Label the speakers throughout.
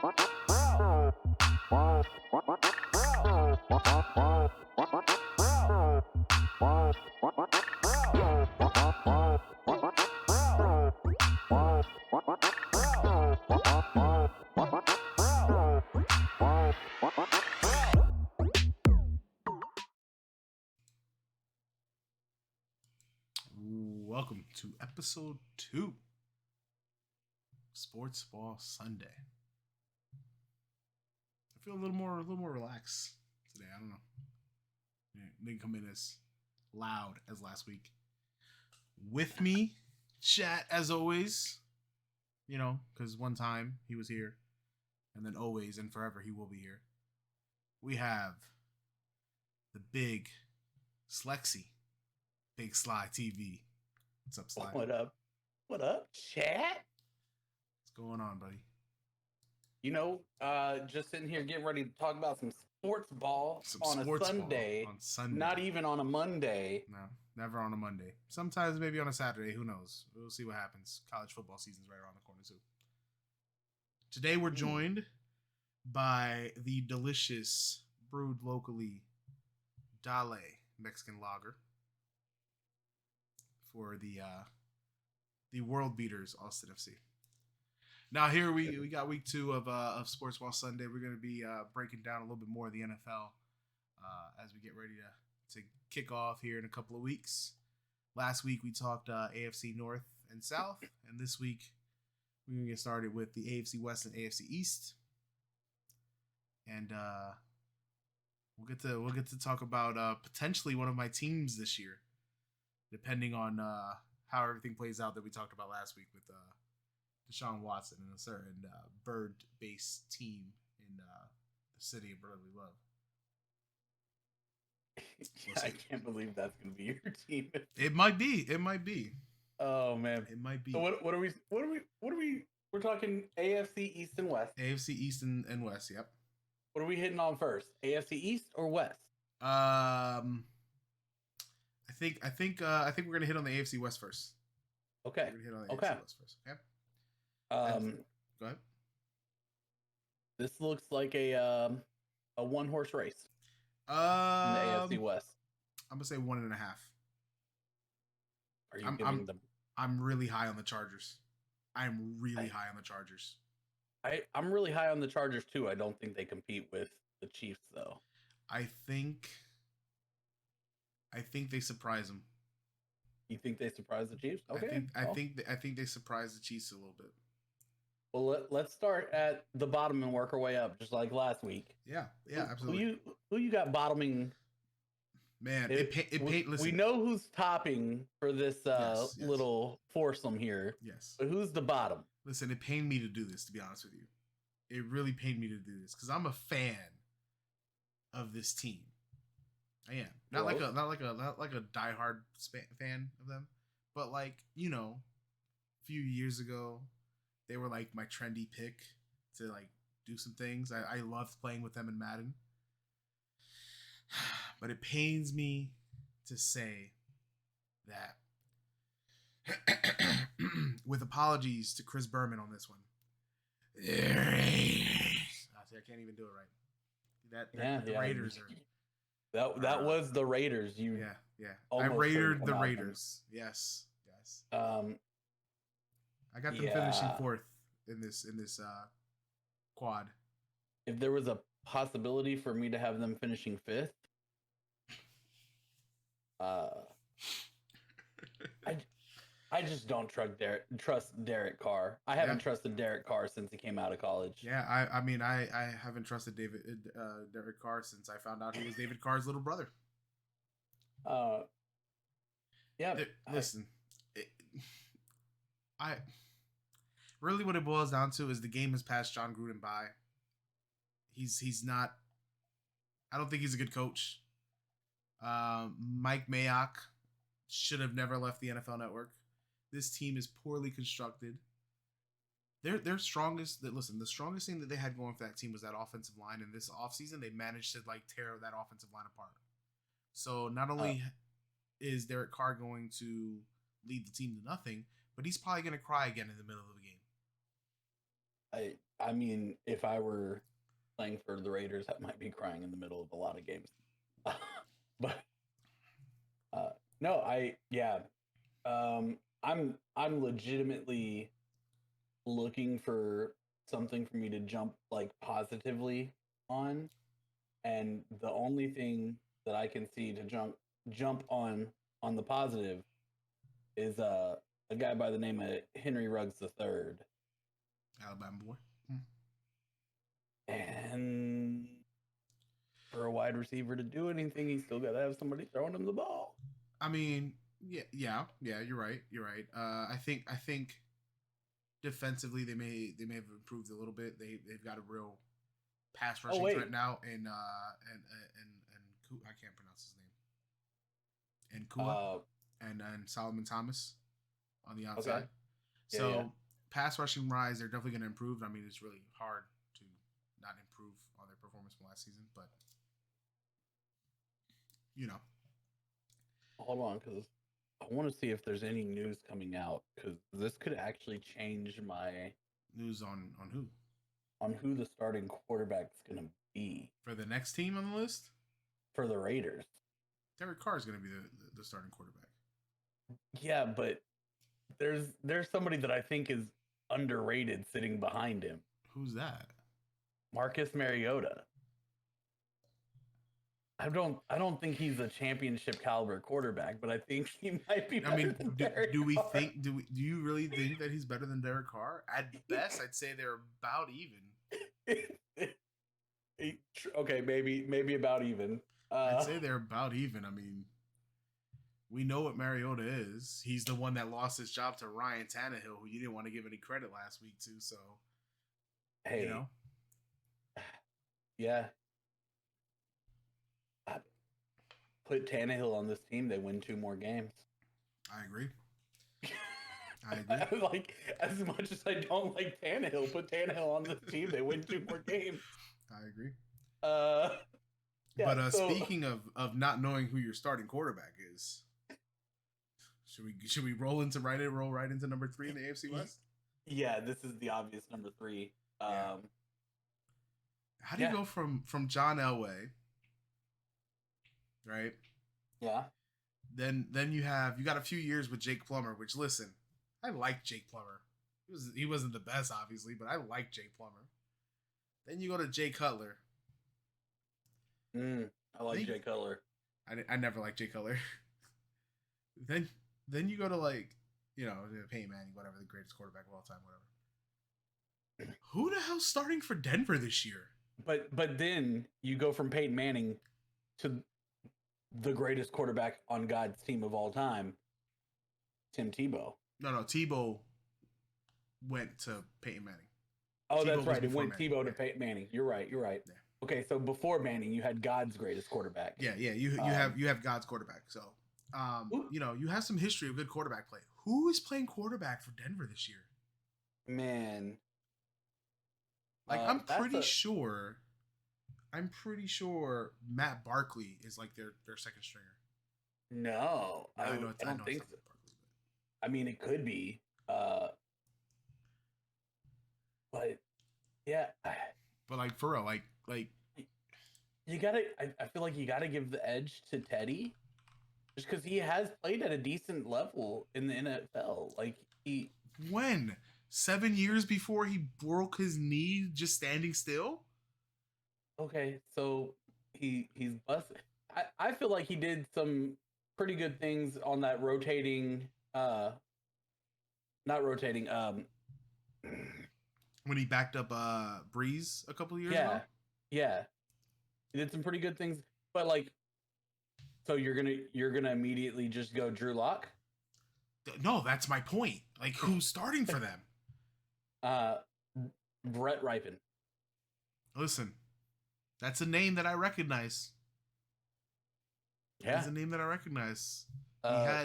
Speaker 1: Welcome to episode 2, Sportsball Sunday. I feel a little more relaxed today. I don't know. Didn't come in as loud as last week. With me, chat as always. You know, because one time he was here, and then always and forever he will be here. We have the big Slexy, BigSlyTV. What's up, Sly?
Speaker 2: What up? What up, chat?
Speaker 1: What's going on, buddy?
Speaker 2: You know, just sitting here getting ready to talk about some sports ball on a Sunday.
Speaker 1: On Sunday.
Speaker 2: Not even on a Monday.
Speaker 1: No, never on a Monday. Sometimes maybe on a Saturday. Who knows? We'll see what happens. College football season's right around the corner, too. Today we're joined by the delicious, brewed locally, Dale Mexican lager for the world beaters, Austin FC. Now here we got week 2 of Sportsball Sunday. We're going to be breaking down a little bit more of the NFL as we get ready to kick off here in a couple of weeks. Last week we talked AFC North and South, and this week we're going to get started with the AFC West and AFC East. And we'll get to talk about potentially one of my teams this year, depending on how everything plays out that we talked about last week with Deshaun Watson and a certain bird-based team in the city of brotherly love.
Speaker 2: I can't believe that's going to be your team.
Speaker 1: It might be.
Speaker 2: Oh man,
Speaker 1: it might be.
Speaker 2: So what are we? We're talking AFC East and West.
Speaker 1: AFC East and West. Yep.
Speaker 2: What are we hitting on first? AFC East or West?
Speaker 1: I think we're gonna hit on the AFC West first.
Speaker 2: Okay.
Speaker 1: We're gonna hit on the AFC West first. Okay. Go ahead.
Speaker 2: This looks like a one-horse race in the AFC West.
Speaker 1: I'm gonna say 1.5.
Speaker 2: Are you giving them?
Speaker 1: I'm really high on the Chargers. I'm really high on the Chargers.
Speaker 2: I'm really high on the Chargers too. I don't think they compete with the Chiefs though.
Speaker 1: I think they surprise them.
Speaker 2: You think they surprise the Chiefs? Okay.
Speaker 1: I think they surprise the Chiefs a little bit.
Speaker 2: Well, let's start at the bottom and work our way up, just like last week.
Speaker 1: Yeah, absolutely.
Speaker 2: Who you got bottoming?
Speaker 1: Man, listen.
Speaker 2: We know who's topping for this
Speaker 1: yes.
Speaker 2: little foursome here.
Speaker 1: Yes.
Speaker 2: But who's the bottom?
Speaker 1: Listen, it pained me to do this, to be honest with you. It really pained me to do this because I'm a fan of this team. I am not like a diehard fan of them, but like, you know, a few years ago, they were like my trendy pick to like do some things. I loved playing with them in Madden, but it pains me to say that, with apologies to Chris Berman on this one. I can't even do it right. The Raiders are.
Speaker 2: That was the Raiders.
Speaker 1: Yeah. I raided the Raiders. Yes. I got them finishing 4th in this quad.
Speaker 2: If there was a possibility for me to have them finishing 5th, I just don't trust Derek Carr. I haven't trusted Derek Carr since he came out of college.
Speaker 1: Yeah, I mean, I haven't trusted Derek Carr since I found out he was David Carr's little brother. Listen, I really what it boils down to is the game has passed John Gruden by. He's not. I don't think he's a good coach. Mike Mayock should have never left the NFL Network. This team is poorly constructed. Their strongest. The strongest thing that they had going for that team was that offensive line. And this offseason, they managed to like tear that offensive line apart. So not only is Derek Carr going to lead the team to nothing, but he's probably going to cry again in the middle of the game.
Speaker 2: I mean, if I were playing for the Raiders, I might be crying in the middle of a lot of games. But no, I'm legitimately looking for something for me to jump like positively on, and the only thing that I can see to jump on the positive is a guy by the name of Henry Ruggs III.
Speaker 1: Alabama boy.
Speaker 2: And for a wide receiver to do anything, he's still got to have somebody throwing him the ball.
Speaker 1: I mean, yeah. You're right. I think defensively they may have improved a little bit. They've got a real pass rushing threat now, and I can't pronounce his name. And Kua and Solomon Thomas on the outside. Okay. So pass rushing wise, they're definitely going to improve. I mean, it's really hard to not improve on their performance from last season, but
Speaker 2: Hold on, because I want to see if there's any news coming out, because this could actually change my
Speaker 1: news on who?
Speaker 2: On who the starting quarterback's going to be.
Speaker 1: For the next team on the list?
Speaker 2: For the Raiders.
Speaker 1: Derek Carr is going to be the starting quarterback.
Speaker 2: Yeah, but there's somebody that I think is underrated sitting behind him.
Speaker 1: Who's that?
Speaker 2: Marcus Mariota. I don't think he's a championship caliber quarterback, but I think he might be better than Derek Carr.
Speaker 1: Do you really think that he's better than Derek Carr? At best, I'd say they're about even.
Speaker 2: Okay, maybe about even.
Speaker 1: I'd say they're about even. I mean, we know what Mariota is. He's the one that lost his job to Ryan Tannehill, who you didn't want to give any credit last week to. So,
Speaker 2: hey, yeah. Put Tannehill on this team, they win 2 more games.
Speaker 1: I agree.
Speaker 2: Like, as much as I don't like Tannehill, put Tannehill on this team, they win 2 more games.
Speaker 1: I agree.
Speaker 2: Yeah,
Speaker 1: but speaking of not knowing who your starting quarterback is, should we roll right into number 3 in the AFC West?
Speaker 2: Yeah, this is the obvious number 3.
Speaker 1: How do you go from John Elway? Right.
Speaker 2: Yeah.
Speaker 1: Then you got a few years with Jake Plummer, which, listen, I like Jake Plummer. He wasn't the best, obviously, but I like Jake Plummer. Then you go to Jay Cutler.
Speaker 2: I like Jay Cutler.
Speaker 1: I never liked Jay Cutler. then you go to Peyton Manning, whatever, the greatest quarterback of all time, whatever. Who the hell's starting for Denver this year?
Speaker 2: But then you go from Peyton Manning to the greatest quarterback on God's team of all time, Tim Tebow.
Speaker 1: No, Tebow went to Peyton Manning.
Speaker 2: Oh, Tebow, that's right. It went Tebow to Peyton Manning. You're right. Yeah. Okay, so before Manning, you had God's greatest quarterback.
Speaker 1: Yeah. You have God's quarterback. So, you have some history of good quarterback play. Who is playing quarterback for Denver this year?
Speaker 2: Man,
Speaker 1: I'm pretty sure Matt Barkley is like their second stringer.
Speaker 2: No, I don't think so. Barkley, I mean, it could be, but yeah.
Speaker 1: But for real,
Speaker 2: you gotta. I feel like you gotta give the edge to Teddy, just because he has played at a decent level in the NFL.
Speaker 1: When 7 years before he broke his knee just standing still.
Speaker 2: Okay, so he's busted. I feel like he did some pretty good things on that rotating, not rotating.
Speaker 1: When he backed up Breeze a couple of years ago.
Speaker 2: Yeah, he did some pretty good things. But so you're gonna immediately just go Drew Lock?
Speaker 1: No, that's my point. Who's starting for them?
Speaker 2: Brett Rypien.
Speaker 1: Listen. That's a name that I recognize.
Speaker 2: Yeah.
Speaker 1: That's a name that I recognize.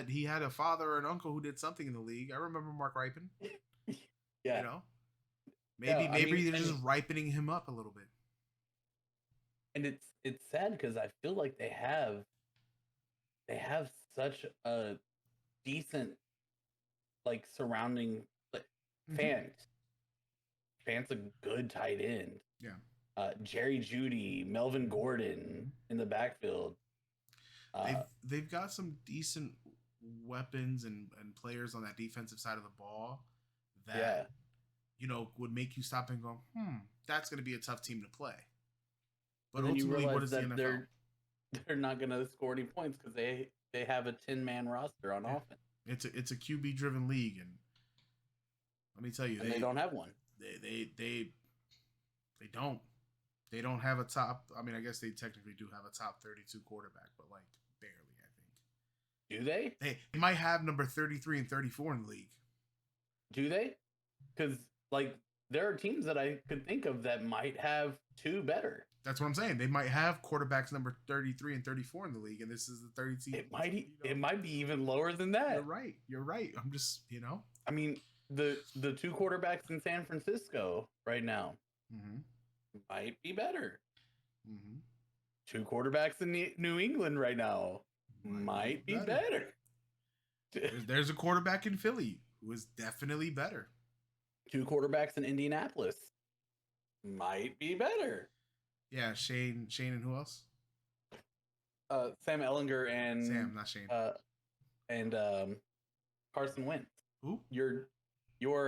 Speaker 1: He had a father or an uncle who did something in the league. I remember Mark Rypien.
Speaker 2: Yeah.
Speaker 1: Maybe they're just ripening him up a little bit.
Speaker 2: And it's sad because I feel like they have such a decent surrounding fans. Fant's a good tight end.
Speaker 1: Yeah.
Speaker 2: Jerry Jeudy, Melvin Gordon in the backfield.
Speaker 1: They've got some decent weapons and players on that defensive side of the ball that would make you stop and go, that's going to be a tough team to play. But ultimately, what is the NFL?
Speaker 2: They're not going to score any points because they have a 10-man roster on offense.
Speaker 1: It's a QB driven league, and let me tell you,
Speaker 2: they don't have one.
Speaker 1: They don't. They don't have a top. I mean, I guess they technically do have a top 32 quarterback, but like barely, I think.
Speaker 2: Do they?
Speaker 1: They might have number 33 and 34 in the league.
Speaker 2: Do they? Because like there are teams that I could think of that might have two better.
Speaker 1: That's what I'm saying. They might have quarterbacks number 33 and 34 in the league, and this is the 32.
Speaker 2: It might be even lower than that.
Speaker 1: You're right. I'm just,
Speaker 2: I mean, the two quarterbacks in San Francisco right now might be better. Two quarterbacks in New England right now might be better.
Speaker 1: There's a quarterback in Philly who is definitely better.
Speaker 2: Two quarterbacks in Indianapolis might be better.
Speaker 1: Yeah, Shane, and who else?
Speaker 2: Sam Ehlinger and
Speaker 1: Sam, not Shane.
Speaker 2: And Carson Wentz.
Speaker 1: Who?
Speaker 2: Your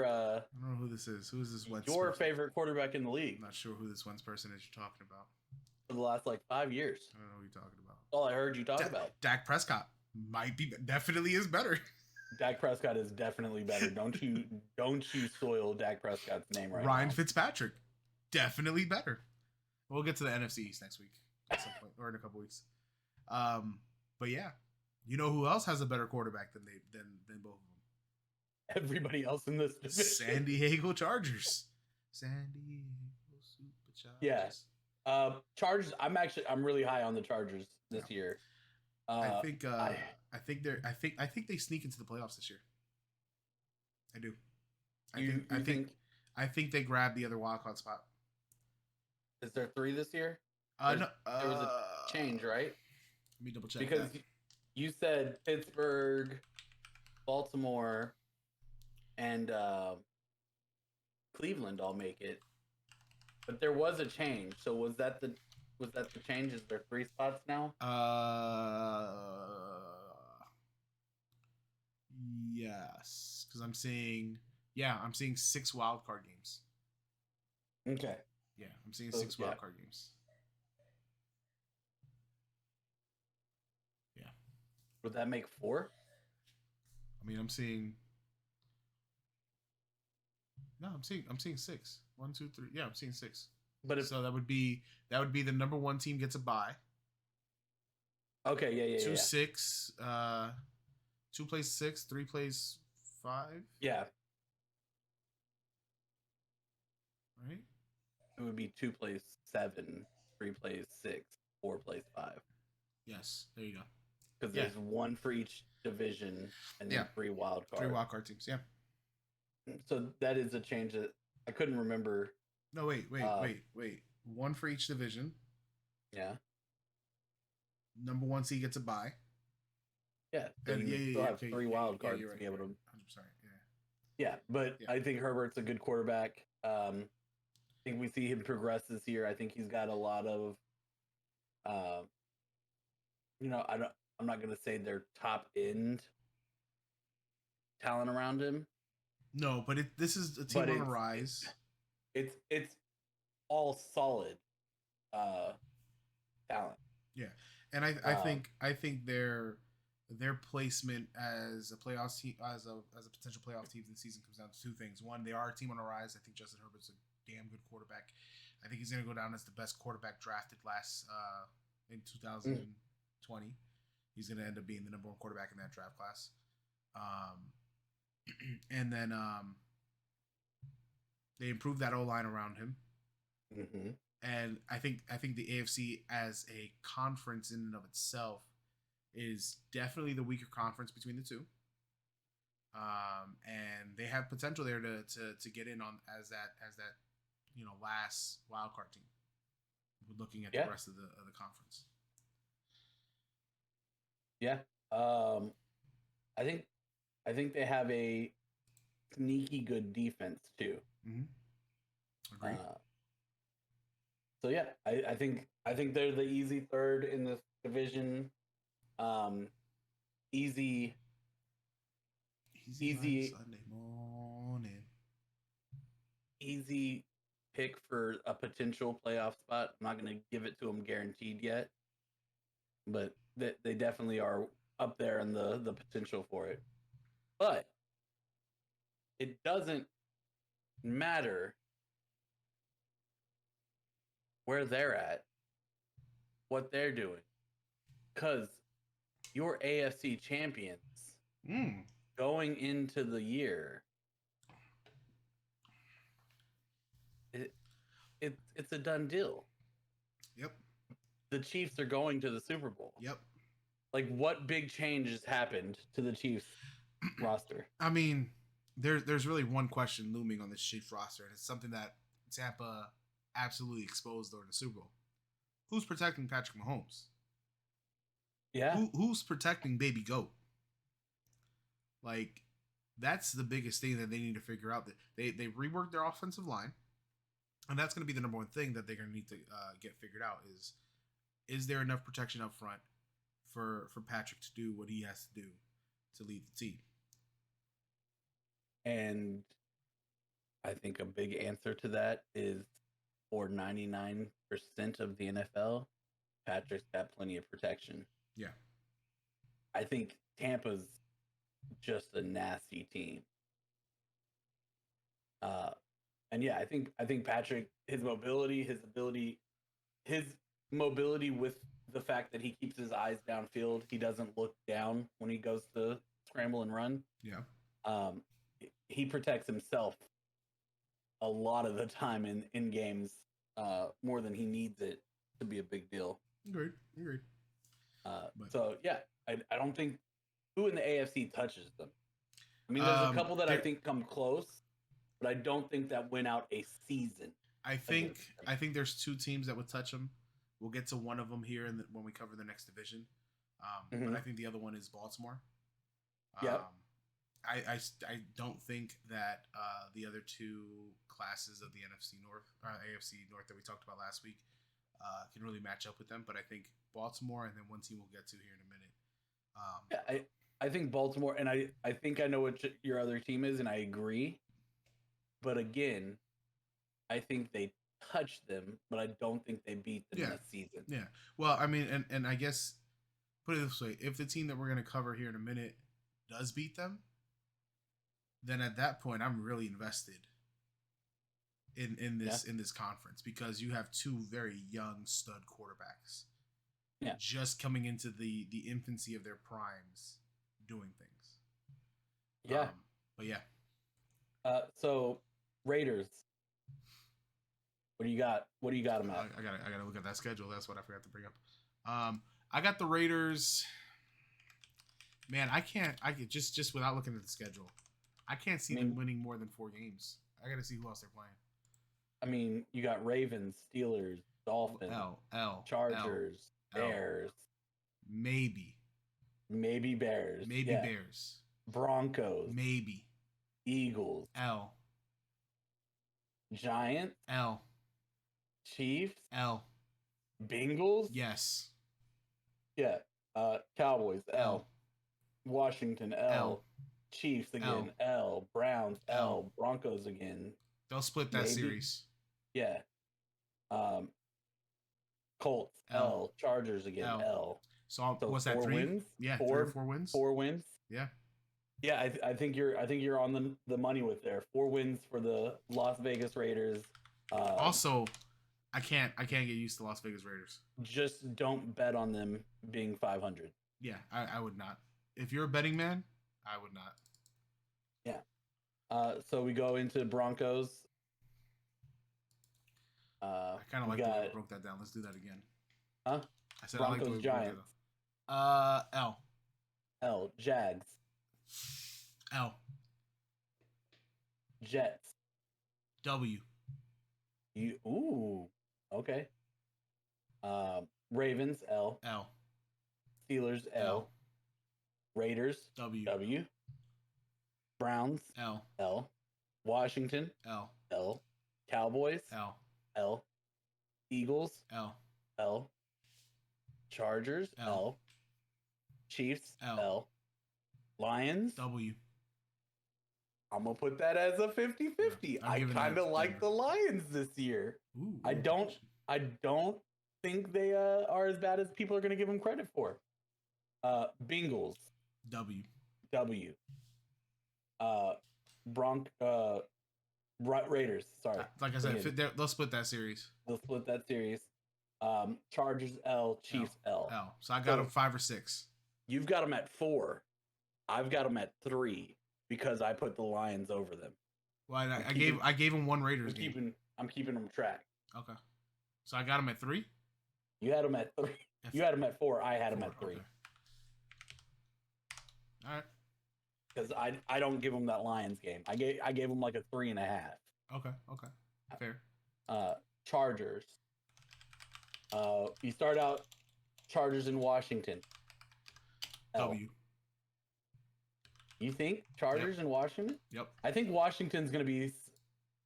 Speaker 1: I don't know who this is. Who is this Wentz?
Speaker 2: Your favorite quarterback in the league.
Speaker 1: I'm not sure who this Wentz person is you're talking about.
Speaker 2: For the last 5 years.
Speaker 1: I don't know who you're talking about.
Speaker 2: All I heard you talk about.
Speaker 1: Dak Prescott definitely is better.
Speaker 2: Dak Prescott is definitely better. Don't you soil Dak Prescott's name right
Speaker 1: Ryan
Speaker 2: now.
Speaker 1: Fitzpatrick, definitely better. We'll get to the NFC East next week at some point, or in a couple weeks. But yeah, you know who else has a better quarterback than both of them?
Speaker 2: Everybody else in this division.
Speaker 1: San Diego Chargers. San Diego Superchargers.
Speaker 2: Yeah. Chargers. I'm really high on the Chargers this year.
Speaker 1: I think they sneak into the playoffs this year. I do. I think they grab the other wild card spot.
Speaker 2: Is there 3 this year?
Speaker 1: No.
Speaker 2: There was a change, right?
Speaker 1: Let me double check.
Speaker 2: Because you said Pittsburgh, Baltimore, and Cleveland all make it, but there was a change. So was that the change? Is there 3 spots now?
Speaker 1: Yes, because I'm seeing 6 wild card games.
Speaker 2: Okay.
Speaker 1: Yeah, I'm seeing 6 wild card games. Yeah.
Speaker 2: Would that make 4?
Speaker 1: I mean, I'm seeing 6. 1, 2, 3. Yeah, I'm seeing 6.
Speaker 2: But
Speaker 1: so that would be the number 1 team gets a bye.
Speaker 2: Okay, yeah.
Speaker 1: 2 6. 2 plays 6. 3 plays 5.
Speaker 2: Yeah.
Speaker 1: Right.
Speaker 2: It would be 2 plays 7, 3 plays 6, 4 plays 5.
Speaker 1: Yes, there you go.
Speaker 2: Because there's 1 for each division and then 3 wild cards.
Speaker 1: 3 wild card teams, yeah.
Speaker 2: So that is a change that I couldn't remember.
Speaker 1: No, wait. 1 for each division.
Speaker 2: Yeah.
Speaker 1: Number 1 seed gets a bye.
Speaker 2: Yeah. So you still have 3 wild cards to be able to. 100%. Yeah, but I think Herbert's a good quarterback. I think we see him progress this year. I think he's got a lot of, I'm not going to say they're top end talent around him.
Speaker 1: No, but this is a team on the rise.
Speaker 2: It's all solid talent.
Speaker 1: Yeah, and I think their placement as a playoff team, as a potential playoff team this season comes down to 2 things. One, they are a team on the rise. I think Justin Herbert's a damn good quarterback. I think he's going to go down as the best quarterback drafted in 2020. He's going to end up being the number 1 quarterback in that draft class. And then they improved that O-line around him.
Speaker 2: Mm-hmm.
Speaker 1: And I think the AFC as a conference in and of itself is definitely the weaker conference between the 2. And they have potential there to get in on as that last wild card team. We're looking at the rest of the conference.
Speaker 2: Yeah. I think they have a sneaky good defense too.
Speaker 1: Mm-hmm. Agree.
Speaker 2: So yeah, I think they're the easy third in this division. Easy
Speaker 1: Like Sunday morning.
Speaker 2: easy pick for a potential playoff spot. I'm not going to give it to them guaranteed yet, but they definitely are up there in the potential for it. But it doesn't matter where they're at, what they're doing, because your AFC champions going into the year, it's a done deal.
Speaker 1: Yep.
Speaker 2: The Chiefs are going to the Super Bowl.
Speaker 1: Yep.
Speaker 2: Like, what big changes happened to the Chiefs roster?
Speaker 1: I mean, there's really one question looming on this Chiefs roster, and it's something that Tampa absolutely exposed during the Super Bowl. Who's protecting Patrick Mahomes?
Speaker 2: Yeah.
Speaker 1: Who's protecting Baby Goat? Like, that's the biggest thing that they need to figure out. That they reworked their offensive line, and that's going to be the number one thing that they're going to need to get figured out is there enough protection up front for Patrick to do what he has to do to lead the team?
Speaker 2: And I think a big answer to that is for 99% of the NFL, Patrick's got plenty of protection.
Speaker 1: Yeah.
Speaker 2: I think Tampa's just a nasty team. And yeah, I think Patrick, his mobility with the fact that he keeps his eyes downfield, he doesn't look down when he goes to scramble and run.
Speaker 1: Yeah.
Speaker 2: He protects himself a lot of the time in games more than he needs it to be a big deal.
Speaker 1: Agreed.
Speaker 2: So yeah, I don't think who in the AFC touches them. I mean, there's a couple that I think come close, but I don't think that win out a season.
Speaker 1: I think there's two teams that would touch them. We'll get to one of them here when we cover the next division. But I think the other one is Baltimore.
Speaker 2: Yeah.
Speaker 1: I don't think that the other two classes of the NFC North or AFC North that we talked about last week can really match up with them. But I think Baltimore and then one team we'll get to here in a minute.
Speaker 2: I think Baltimore, and I think I know what your other team is, and I agree. But again, I think they touch them, but I don't think they beat them this season.
Speaker 1: Yeah. Well, I mean, and I guess put it this way: if the team that we're going to cover here in a minute does beat them, then at that point I'm really invested in this conference because you have two very young stud quarterbacks.
Speaker 2: Yeah.
Speaker 1: Just coming into the infancy of their primes doing things.
Speaker 2: Yeah.
Speaker 1: But yeah.
Speaker 2: So Raiders. What do you got? What do you got them at?
Speaker 1: I gotta look at that schedule. That's what I forgot to bring up. I got the Raiders. Man, I could just without looking at the schedule, I can't see them winning more than 4 games. I gotta see who else they're playing.
Speaker 2: I mean, you got Ravens, Steelers, Dolphins, Chargers, Bears.
Speaker 1: Maybe
Speaker 2: Bears.
Speaker 1: Bears.
Speaker 2: Broncos.
Speaker 1: Maybe.
Speaker 2: Eagles. Giants. Chiefs. Bengals.
Speaker 1: Yes.
Speaker 2: Yeah. Cowboys. Washington. Chiefs again. Browns. Broncos again.
Speaker 1: They'll split that series.
Speaker 2: Yeah. Colts. Chargers again.
Speaker 1: So what's that?
Speaker 2: 3 wins?
Speaker 1: Yeah, 3 or 4 wins.
Speaker 2: 4 wins.
Speaker 1: Yeah.
Speaker 2: Yeah, I think you're on the money with there. 4 wins for the Las Vegas Raiders.
Speaker 1: Also, I can't get used to Las Vegas Raiders.
Speaker 2: Just don't bet on them being 500.
Speaker 1: Yeah, I would not. If you're a betting man, I would not.
Speaker 2: Yeah. So we go into Broncos.
Speaker 1: I kind of like the way we broke that down. Let's do that again.
Speaker 2: Huh?
Speaker 1: I said
Speaker 2: Broncos,
Speaker 1: I like the way we
Speaker 2: Giants.
Speaker 1: broke that down.
Speaker 2: Jags. Jets.
Speaker 1: W.
Speaker 2: Okay. Ravens.
Speaker 1: L.
Speaker 2: Steelers. L. Raiders. W. Browns.
Speaker 1: L.
Speaker 2: Washington.
Speaker 1: L.
Speaker 2: Cowboys,
Speaker 1: L.
Speaker 2: L. Eagles,
Speaker 1: L.
Speaker 2: L. Chargers,
Speaker 1: L.
Speaker 2: L. Chiefs,
Speaker 1: L.
Speaker 2: L. Lions,
Speaker 1: W.
Speaker 2: I'm going to put that as a 50-50. I kind of like the Lions this year.
Speaker 1: Ooh,
Speaker 2: I don't think they are as bad as people are going to give them credit for. Bengals,
Speaker 1: W.
Speaker 2: W. Raiders, sorry.
Speaker 1: Like I said, they'll split that series.
Speaker 2: They'll split that series. Chargers, L. Chiefs, L.
Speaker 1: L. So I got them 5 or 6.
Speaker 2: You've got them at 4. I've got them at 3 because I put the Lions over them.
Speaker 1: Well, I gave them 1 Raiders game.
Speaker 2: I'm keeping them track.
Speaker 1: Okay. So I got them at 3?
Speaker 2: You had them at 3. You had them at 4. I had them at 3.
Speaker 1: Okay. All right.
Speaker 2: Because I don't give them that Lions game. I gave them like a 3.5.
Speaker 1: Okay. Fair.
Speaker 2: Chargers. You start out Chargers in Washington. L.
Speaker 1: W.
Speaker 2: You think Chargers in Washington?
Speaker 1: Yep.
Speaker 2: I think Washington's going to be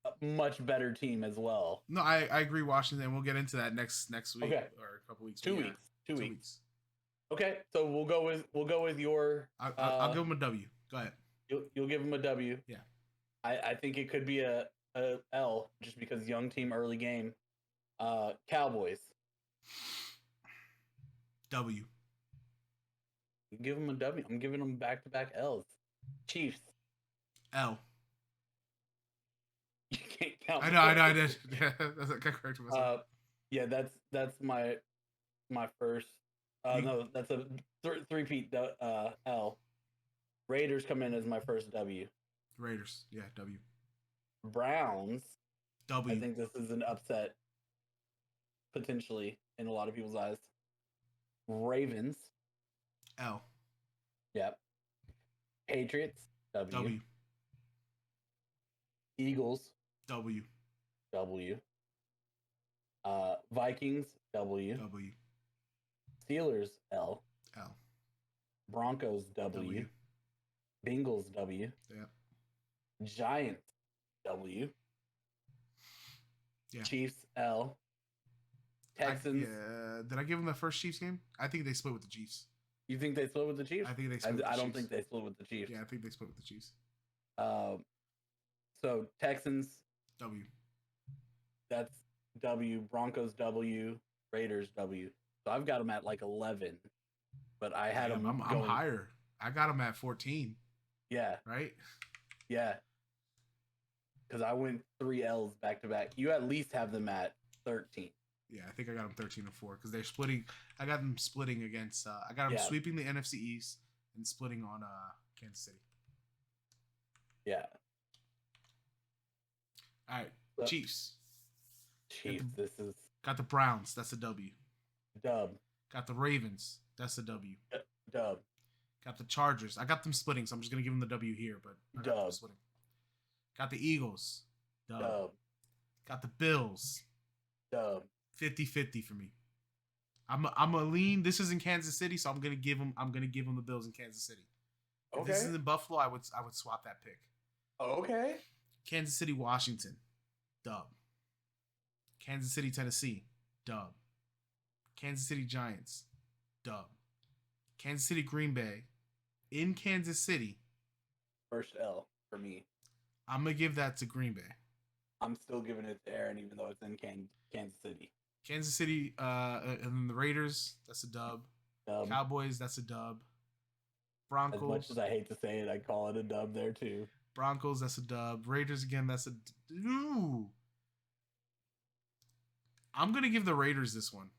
Speaker 2: a much better team as well.
Speaker 1: No, I agree. Washington. We'll get into that next week or a couple weeks.
Speaker 2: 2 weeks. 2 weeks. Okay, so we'll go with your.
Speaker 1: I'll give them a W. Go ahead.
Speaker 2: You'll give them a W.
Speaker 1: Yeah.
Speaker 2: I think it could be a L just because young team early game. Cowboys.
Speaker 1: W.
Speaker 2: You give them a W. I'm giving them back-to-back L's. Chiefs.
Speaker 1: L.
Speaker 2: You can't count.
Speaker 1: I know. I did. Yeah, that's correct myself.
Speaker 2: Yeah, that's my first. No, that's a three-peat. L. Raiders come in as my first W.
Speaker 1: Raiders. Yeah, W.
Speaker 2: Browns.
Speaker 1: W.
Speaker 2: I think this is an upset, potentially, in a lot of people's eyes. Ravens.
Speaker 1: L.
Speaker 2: Yep. Patriots. W.
Speaker 1: W.
Speaker 2: Eagles.
Speaker 1: W.
Speaker 2: W. Vikings. W.
Speaker 1: W.
Speaker 2: Steelers. L.
Speaker 1: L.
Speaker 2: Broncos. W. Bengals. W.
Speaker 1: Yeah.
Speaker 2: Giants. W.
Speaker 1: Yeah.
Speaker 2: Chiefs. L. Texans.
Speaker 1: Did I give them the first Chiefs game? I think they split with the Chiefs.
Speaker 2: You think they split with the Chiefs?
Speaker 1: I think they split with the Chiefs.
Speaker 2: I don't think they split with the Chiefs.
Speaker 1: Yeah, I think they split with the Chiefs.
Speaker 2: So Texans.
Speaker 1: W.
Speaker 2: That's W. Broncos. W. Raiders. W. So I've got them at like 11, but I had them.
Speaker 1: I'm higher. I got them at 14.
Speaker 2: Yeah.
Speaker 1: Right.
Speaker 2: Yeah. Because I went 3 L's back to back. You at least have them at 13.
Speaker 1: Yeah, I think I got them 13 and 4 because they're splitting. I got them splitting against. I got them sweeping the NFC East and splitting on Kansas City.
Speaker 2: Yeah.
Speaker 1: All right, so, Chiefs.
Speaker 2: This is
Speaker 1: got the Browns. That's a W.
Speaker 2: Dub.
Speaker 1: Got the Ravens. That's a W.
Speaker 2: Dub.
Speaker 1: Got the Chargers. I got them splitting, so I'm just gonna give them the W here, but
Speaker 2: Dub.
Speaker 1: Splitting. Got the Eagles.
Speaker 2: Dub.
Speaker 1: Got the Bills.
Speaker 2: Dub.
Speaker 1: 50-50 for me. I'm a lean. This is in Kansas City, so I'm gonna give them the Bills in Kansas City. If this is in Buffalo, I would swap that pick.
Speaker 2: Okay.
Speaker 1: Kansas City, Washington, dub. Kansas City, Tennessee, dub. Kansas City Giants, dub. Kansas City, Green Bay, in Kansas City.
Speaker 2: First L for me.
Speaker 1: I'm gonna give that to Green Bay.
Speaker 2: I'm still giving it to Aaron, even though it's in Kansas City.
Speaker 1: Kansas City, and then the Raiders, that's a dub. Cowboys, that's a dub. Broncos.
Speaker 2: As much as I hate to say it, I call it a dub there too.
Speaker 1: Broncos, that's a dub. Raiders again, that's a ooh. I'm gonna give the Raiders this one.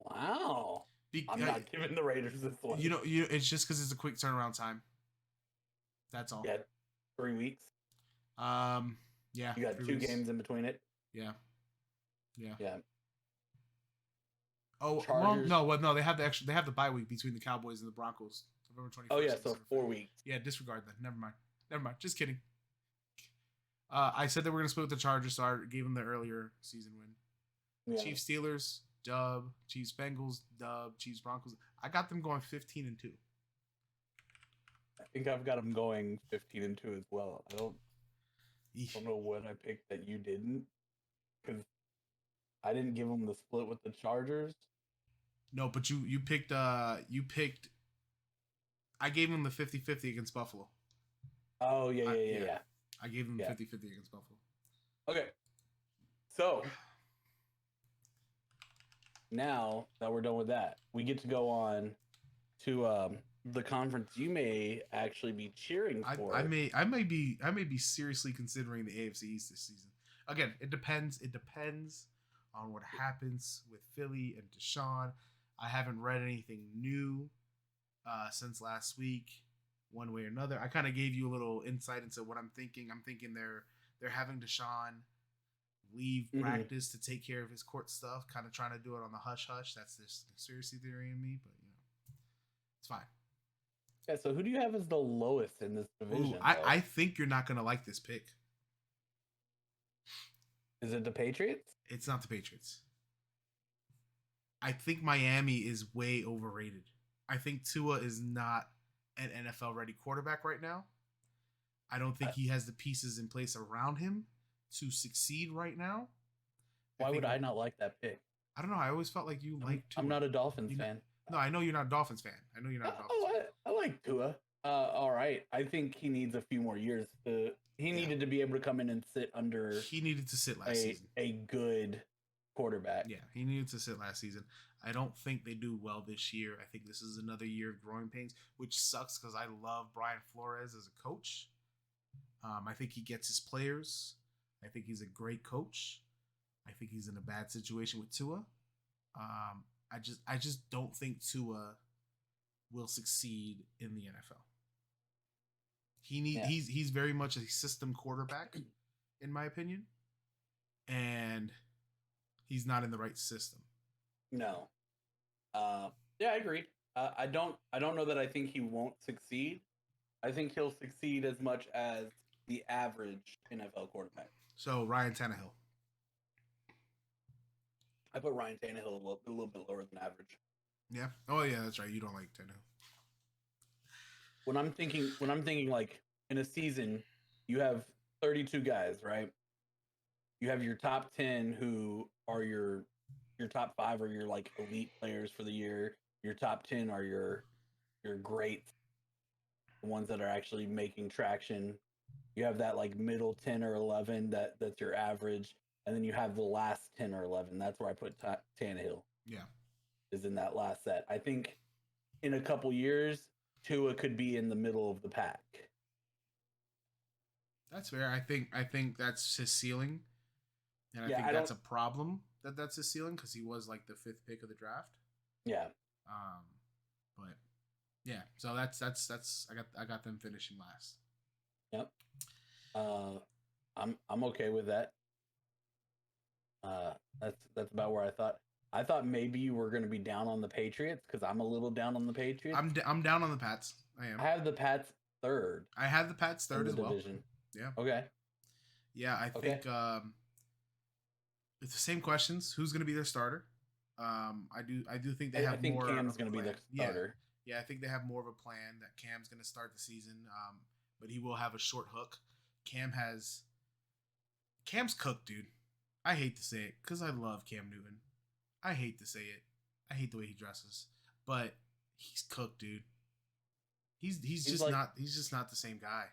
Speaker 2: Wow. I'm not giving the Raiders this one.
Speaker 1: You know, it's just because it's a quick turnaround time. That's all.
Speaker 2: Yeah, 3 weeks.
Speaker 1: Yeah.
Speaker 2: You got 2 games in between it.
Speaker 1: Yeah. Oh
Speaker 2: Chargers.
Speaker 1: no. They have the bye week between the Cowboys and the Broncos. November 21st.
Speaker 2: Oh yeah, so 4 weeks.
Speaker 1: Yeah, disregard that. Never mind. Just kidding. I said that we're gonna split with the Chargers, so I gave them the earlier season win. Yeah. Chiefs Steelers, dub. Chiefs Bengals, dub. Chiefs Broncos. I got them going 15-2.
Speaker 2: I think I've got them going 15-2 as well. I don't know what I picked that you didn't. because I didn't give him the split with the Chargers.
Speaker 1: No, but you picked I gave him the 50-50 against Buffalo.
Speaker 2: Oh, yeah.
Speaker 1: I gave him
Speaker 2: Yeah.
Speaker 1: 50-50 against Buffalo.
Speaker 2: Okay. So, now that we're done with that, we get to go on to the conference you may actually be cheering for.
Speaker 1: I may be seriously considering the AFC East this season. Again, it depends. It depends on what happens with Philly and Deshaun. I haven't read anything new since last week, one way or another. I kind of gave you a little insight into what I'm thinking. I'm thinking they're having Deshaun leave practice to take care of his court stuff, kind of trying to do it on the hush hush. That's this conspiracy theory in me, but it's fine.
Speaker 2: Yeah, so who do you have as the lowest in this division?
Speaker 1: Ooh, I think you're not gonna like this pick.
Speaker 2: Is it the Patriots?
Speaker 1: It's not the Patriots. I think Miami is way overrated. I think Tua is not an NFL ready quarterback right now. I don't think he has the pieces in place around him to succeed right now.
Speaker 2: Why would I not like that pick?
Speaker 1: I don't know. I always felt like you liked Tua.
Speaker 2: I'm not a Dolphins fan.
Speaker 1: No, I know you're not a Dolphins fan.
Speaker 2: I like Tua. All right. I think he needs a few more years. He needed to be able to come in and sit under.
Speaker 1: He needed to sit last season.
Speaker 2: A good quarterback.
Speaker 1: Yeah, he needed to sit last season. I don't think they do well this year. I think this is another year of growing pains, which sucks because I love Brian Flores as a coach. I think he gets his players. I think he's a great coach. I think he's in a bad situation with Tua. I just don't think Tua will succeed in the NFL. He's very much a system quarterback, in my opinion, and he's not in the right system.
Speaker 2: No. Yeah, I agree. I don't know that I think he won't succeed. I think he'll succeed as much as the average NFL quarterback.
Speaker 1: So Ryan Tannehill.
Speaker 2: I put Ryan Tannehill a little bit lower than average.
Speaker 1: Yeah. Oh yeah, that's right. You don't like Tannehill.
Speaker 2: When I'm thinking like in a season, you have 32 guys, right? You have your top 10 who are your top 5 are your like elite players for the year. Your top 10 are your greats, the ones that are actually making traction. You have that like middle 10 or 11 that's your average, and then you have the last 10 or 11. That's where I put Tannehill.
Speaker 1: Yeah,
Speaker 2: is in that last set. I think in a couple years, Tua could be in the middle of the pack.
Speaker 1: That's fair. I think that's his ceiling, and I think that's a problem that's his ceiling because he was like the 5th pick of the draft.
Speaker 2: Yeah.
Speaker 1: But yeah, so that's I got them finishing last.
Speaker 2: Yep. I'm okay with that. That's about where I thought. I thought maybe you were going to be down on the Patriots because I'm a little down on the Patriots.
Speaker 1: I'm down on the Pats. I am.
Speaker 2: I have the Pats third.
Speaker 1: I have the Pats third as well.
Speaker 2: Division.
Speaker 1: Yeah.
Speaker 2: Okay.
Speaker 1: Yeah, I think it's the same questions. Who's going to be their starter? I do think they have. I think
Speaker 2: Cam's going to be the starter.
Speaker 1: Yeah, I think they have more of a plan that Cam's going to start the season, but he will have a short hook. Cam's cooked, dude. I hate to say it because I love Cam Newton. I hate to say it. I hate the way he dresses, but he's cooked, dude. He's just like, not the same guy.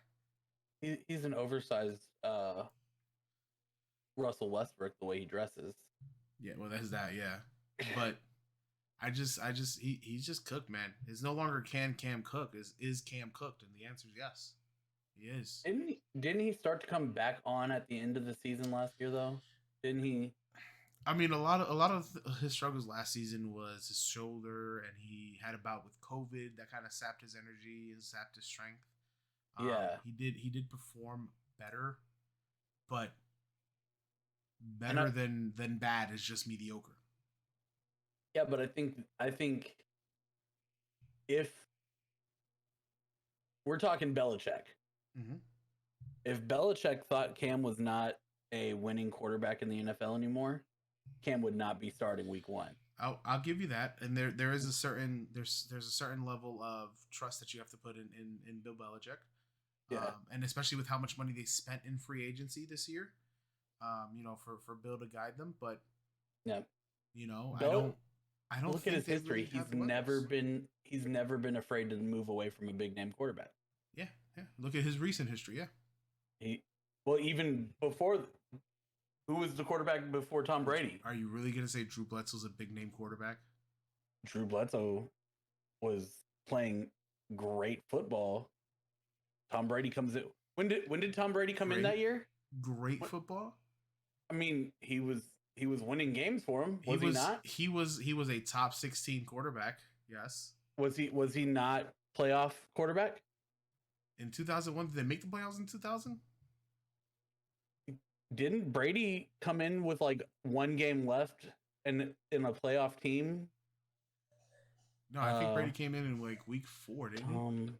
Speaker 2: He's an oversized Russell Westbrook the way he dresses.
Speaker 1: Yeah, well, that's that. Yeah, but he's just cooked, man. It's no longer can Cam cook. Is Cam cooked? And the answer is yes. He is.
Speaker 2: Didn't he start to come back on at the end of the season last year though? Didn't he?
Speaker 1: I mean, a lot of his struggles last season was his shoulder, and he had a bout with COVID that kind of sapped his energy and sapped his strength.
Speaker 2: Yeah,
Speaker 1: he did perform better, but better than bad is just mediocre.
Speaker 2: Yeah, but I think if we're talking Belichick, if Belichick thought Cam was not a winning quarterback in the NFL anymore, Cam would not be starting week 1.
Speaker 1: I'll give you that, and there is a certain there's a certain level of trust that you have to put in Bill Belichick,
Speaker 2: yeah,
Speaker 1: and especially with how much money they spent in free agency this year, for Bill to guide them. But
Speaker 2: Yeah.
Speaker 1: I don't
Speaker 2: Look at
Speaker 1: think
Speaker 2: his
Speaker 1: they
Speaker 2: history.
Speaker 1: really have the weapons.
Speaker 2: He's never been afraid to move away from a big name quarterback.
Speaker 1: Yeah, yeah. Look at his recent history. Yeah.
Speaker 2: Even before, who was the quarterback before Tom Brady?
Speaker 1: Are you really gonna say Drew Bledsoe's a big name quarterback?
Speaker 2: Drew Bledsoe was playing great football. Tom Brady comes in. When did Tom Brady come in that year?
Speaker 1: Great football.
Speaker 2: I mean, he was winning games for him. Was he not?
Speaker 1: He was a top 16 quarterback. Yes.
Speaker 2: Was he not playoff quarterback?
Speaker 1: In 2001, did they make the playoffs in 2000?
Speaker 2: Didn't Brady come in with like one game left in a playoff team?
Speaker 1: No, I think Brady came in like week 4, didn't he?
Speaker 2: Tom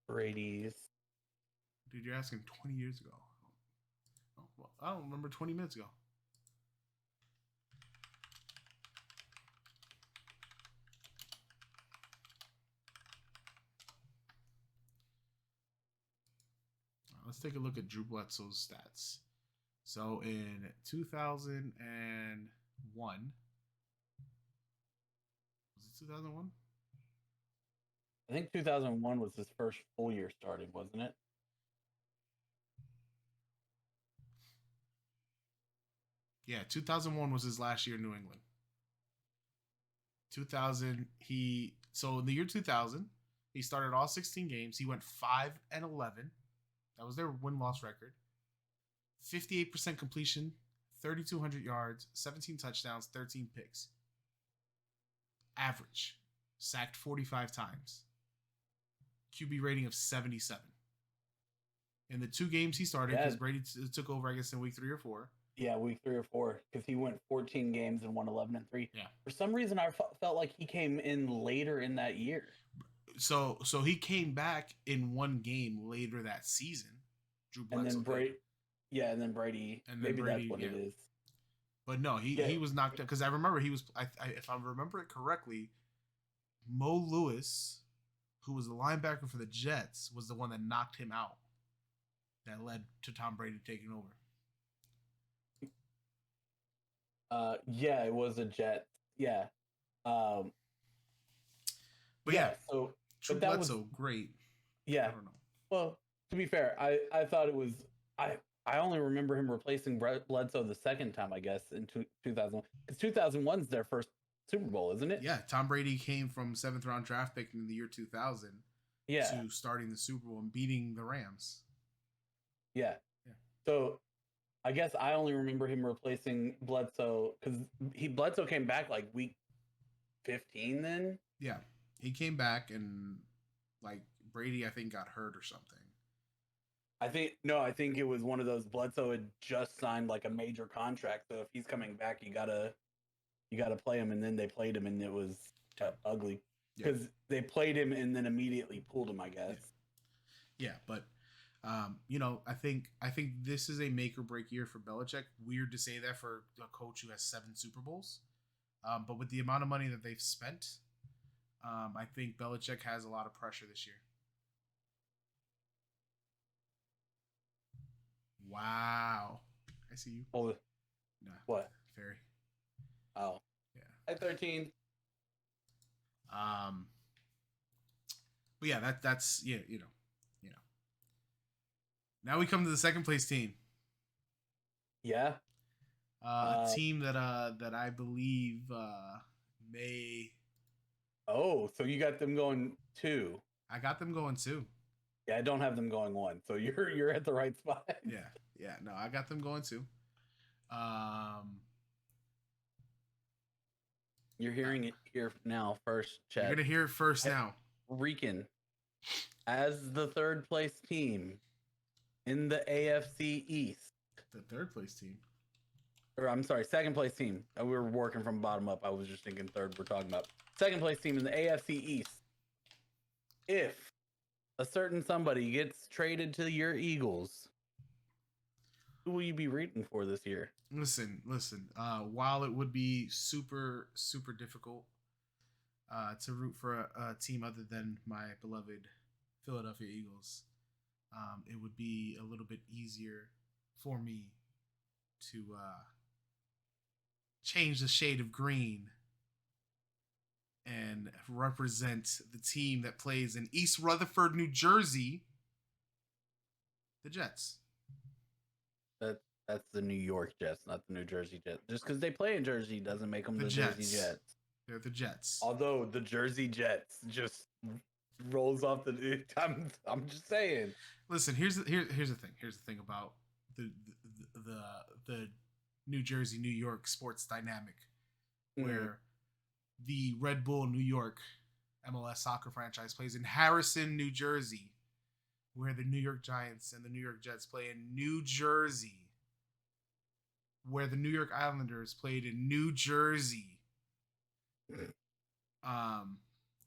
Speaker 2: Brady's.
Speaker 1: Dude, you're asking 20 years ago. Oh, well, I don't remember 20 minutes ago. Let's take a look at Drew Bledsoe's stats. So in 2001, was it 2001?
Speaker 2: I think 2001 was his first full year starting, wasn't it?
Speaker 1: Yeah, 2001 was his last year in New England. 2000, so in the year 2000, he started all 16 games. He went 5-11. That was their win-loss record. 58% completion, 3,200 yards, 17 touchdowns, 13 picks. Average. Sacked 45 times. QB rating of 77. In the 2 games he started, because Brady took over, I guess, in week 3 or 4.
Speaker 2: Yeah, week 3 or 4, because he went 14 games and won 11-3.
Speaker 1: Yeah.
Speaker 2: For some reason, I felt like he came in later in that year.
Speaker 1: So he came back in one game later that season. Drew Bledsoe.
Speaker 2: And then Brady. Yeah, and then Brady. And then maybe Brady, that's what it is.
Speaker 1: But no, he was knocked out because I remember he was. If I remember it correctly, Mo Lewis, who was the linebacker for the Jets, was the one that knocked him out. That led to Tom Brady taking over.
Speaker 2: Yeah, it was a Jet. Yeah.
Speaker 1: But yeah, so Drew Bledsoe, great.
Speaker 2: Yeah.
Speaker 1: I don't know.
Speaker 2: Well, to be fair, I thought it was I only remember him replacing Bledsoe the second time, I guess, in 2001. Because 2001 is their first Super Bowl, isn't it?
Speaker 1: Yeah, Tom Brady came from 7th round draft pick in the year 2000 to starting the Super Bowl and beating the Rams.
Speaker 2: Yeah. So I guess I only remember him replacing Bledsoe because Bledsoe came back like week 15 then.
Speaker 1: Yeah, he came back and like Brady, I think, got hurt or something.
Speaker 2: I think it was one of those. Bledsoe had just signed like a major contract, so if he's coming back, you gotta play him, and then they played him, and it was ugly because they played him and then immediately pulled him, I guess.
Speaker 1: Yeah, but I think this is a make or break year for Belichick. Weird to say that for a coach who has 7 Super Bowls, but with the amount of money that they've spent, I think Belichick has a lot of pressure this year. Wow. I see you.
Speaker 2: Oh,
Speaker 1: no.
Speaker 2: What?
Speaker 1: Fairy.
Speaker 2: Oh.
Speaker 1: Yeah.
Speaker 2: At 13.
Speaker 1: But yeah, that's Now we come to the second place team.
Speaker 2: Yeah.
Speaker 1: A team that I believe may.
Speaker 2: Oh, so you got them going 2.
Speaker 1: I got them going 2.
Speaker 2: Yeah, I don't have them going 1, so you're at the right spot.
Speaker 1: Yeah. No, I got them going 2.
Speaker 2: You're hearing it here now first, Chad.
Speaker 1: You're gonna hear it first now.
Speaker 2: Rican, as the third place team in the AFC East.
Speaker 1: The third place team.
Speaker 2: Or I'm sorry, second place team. We were working from bottom up. I was just thinking third. We're talking about second place team in the AFC East. If a certain somebody gets traded to your Eagles, who will you be rooting for this year?
Speaker 1: Listen. While it would be super, super difficult to root for a team other than my beloved Philadelphia Eagles, it would be a little bit easier for me to change the shade of green and represent the team that plays in East Rutherford, New Jersey, the Jets.
Speaker 2: That's the New York Jets, not the New Jersey Jets. Just because they play in Jersey doesn't make them the Jersey Jets.
Speaker 1: They're the Jets.
Speaker 2: Although the Jersey Jets just rolls off the. I'm just saying.
Speaker 1: Listen, here's the thing. Here's the thing about the New Jersey, New York sports dynamic, where the Red Bull New York MLS soccer franchise plays in Harrison, New Jersey, where the New York Giants and the New York Jets play in New Jersey, where the New York Islanders played in New Jersey.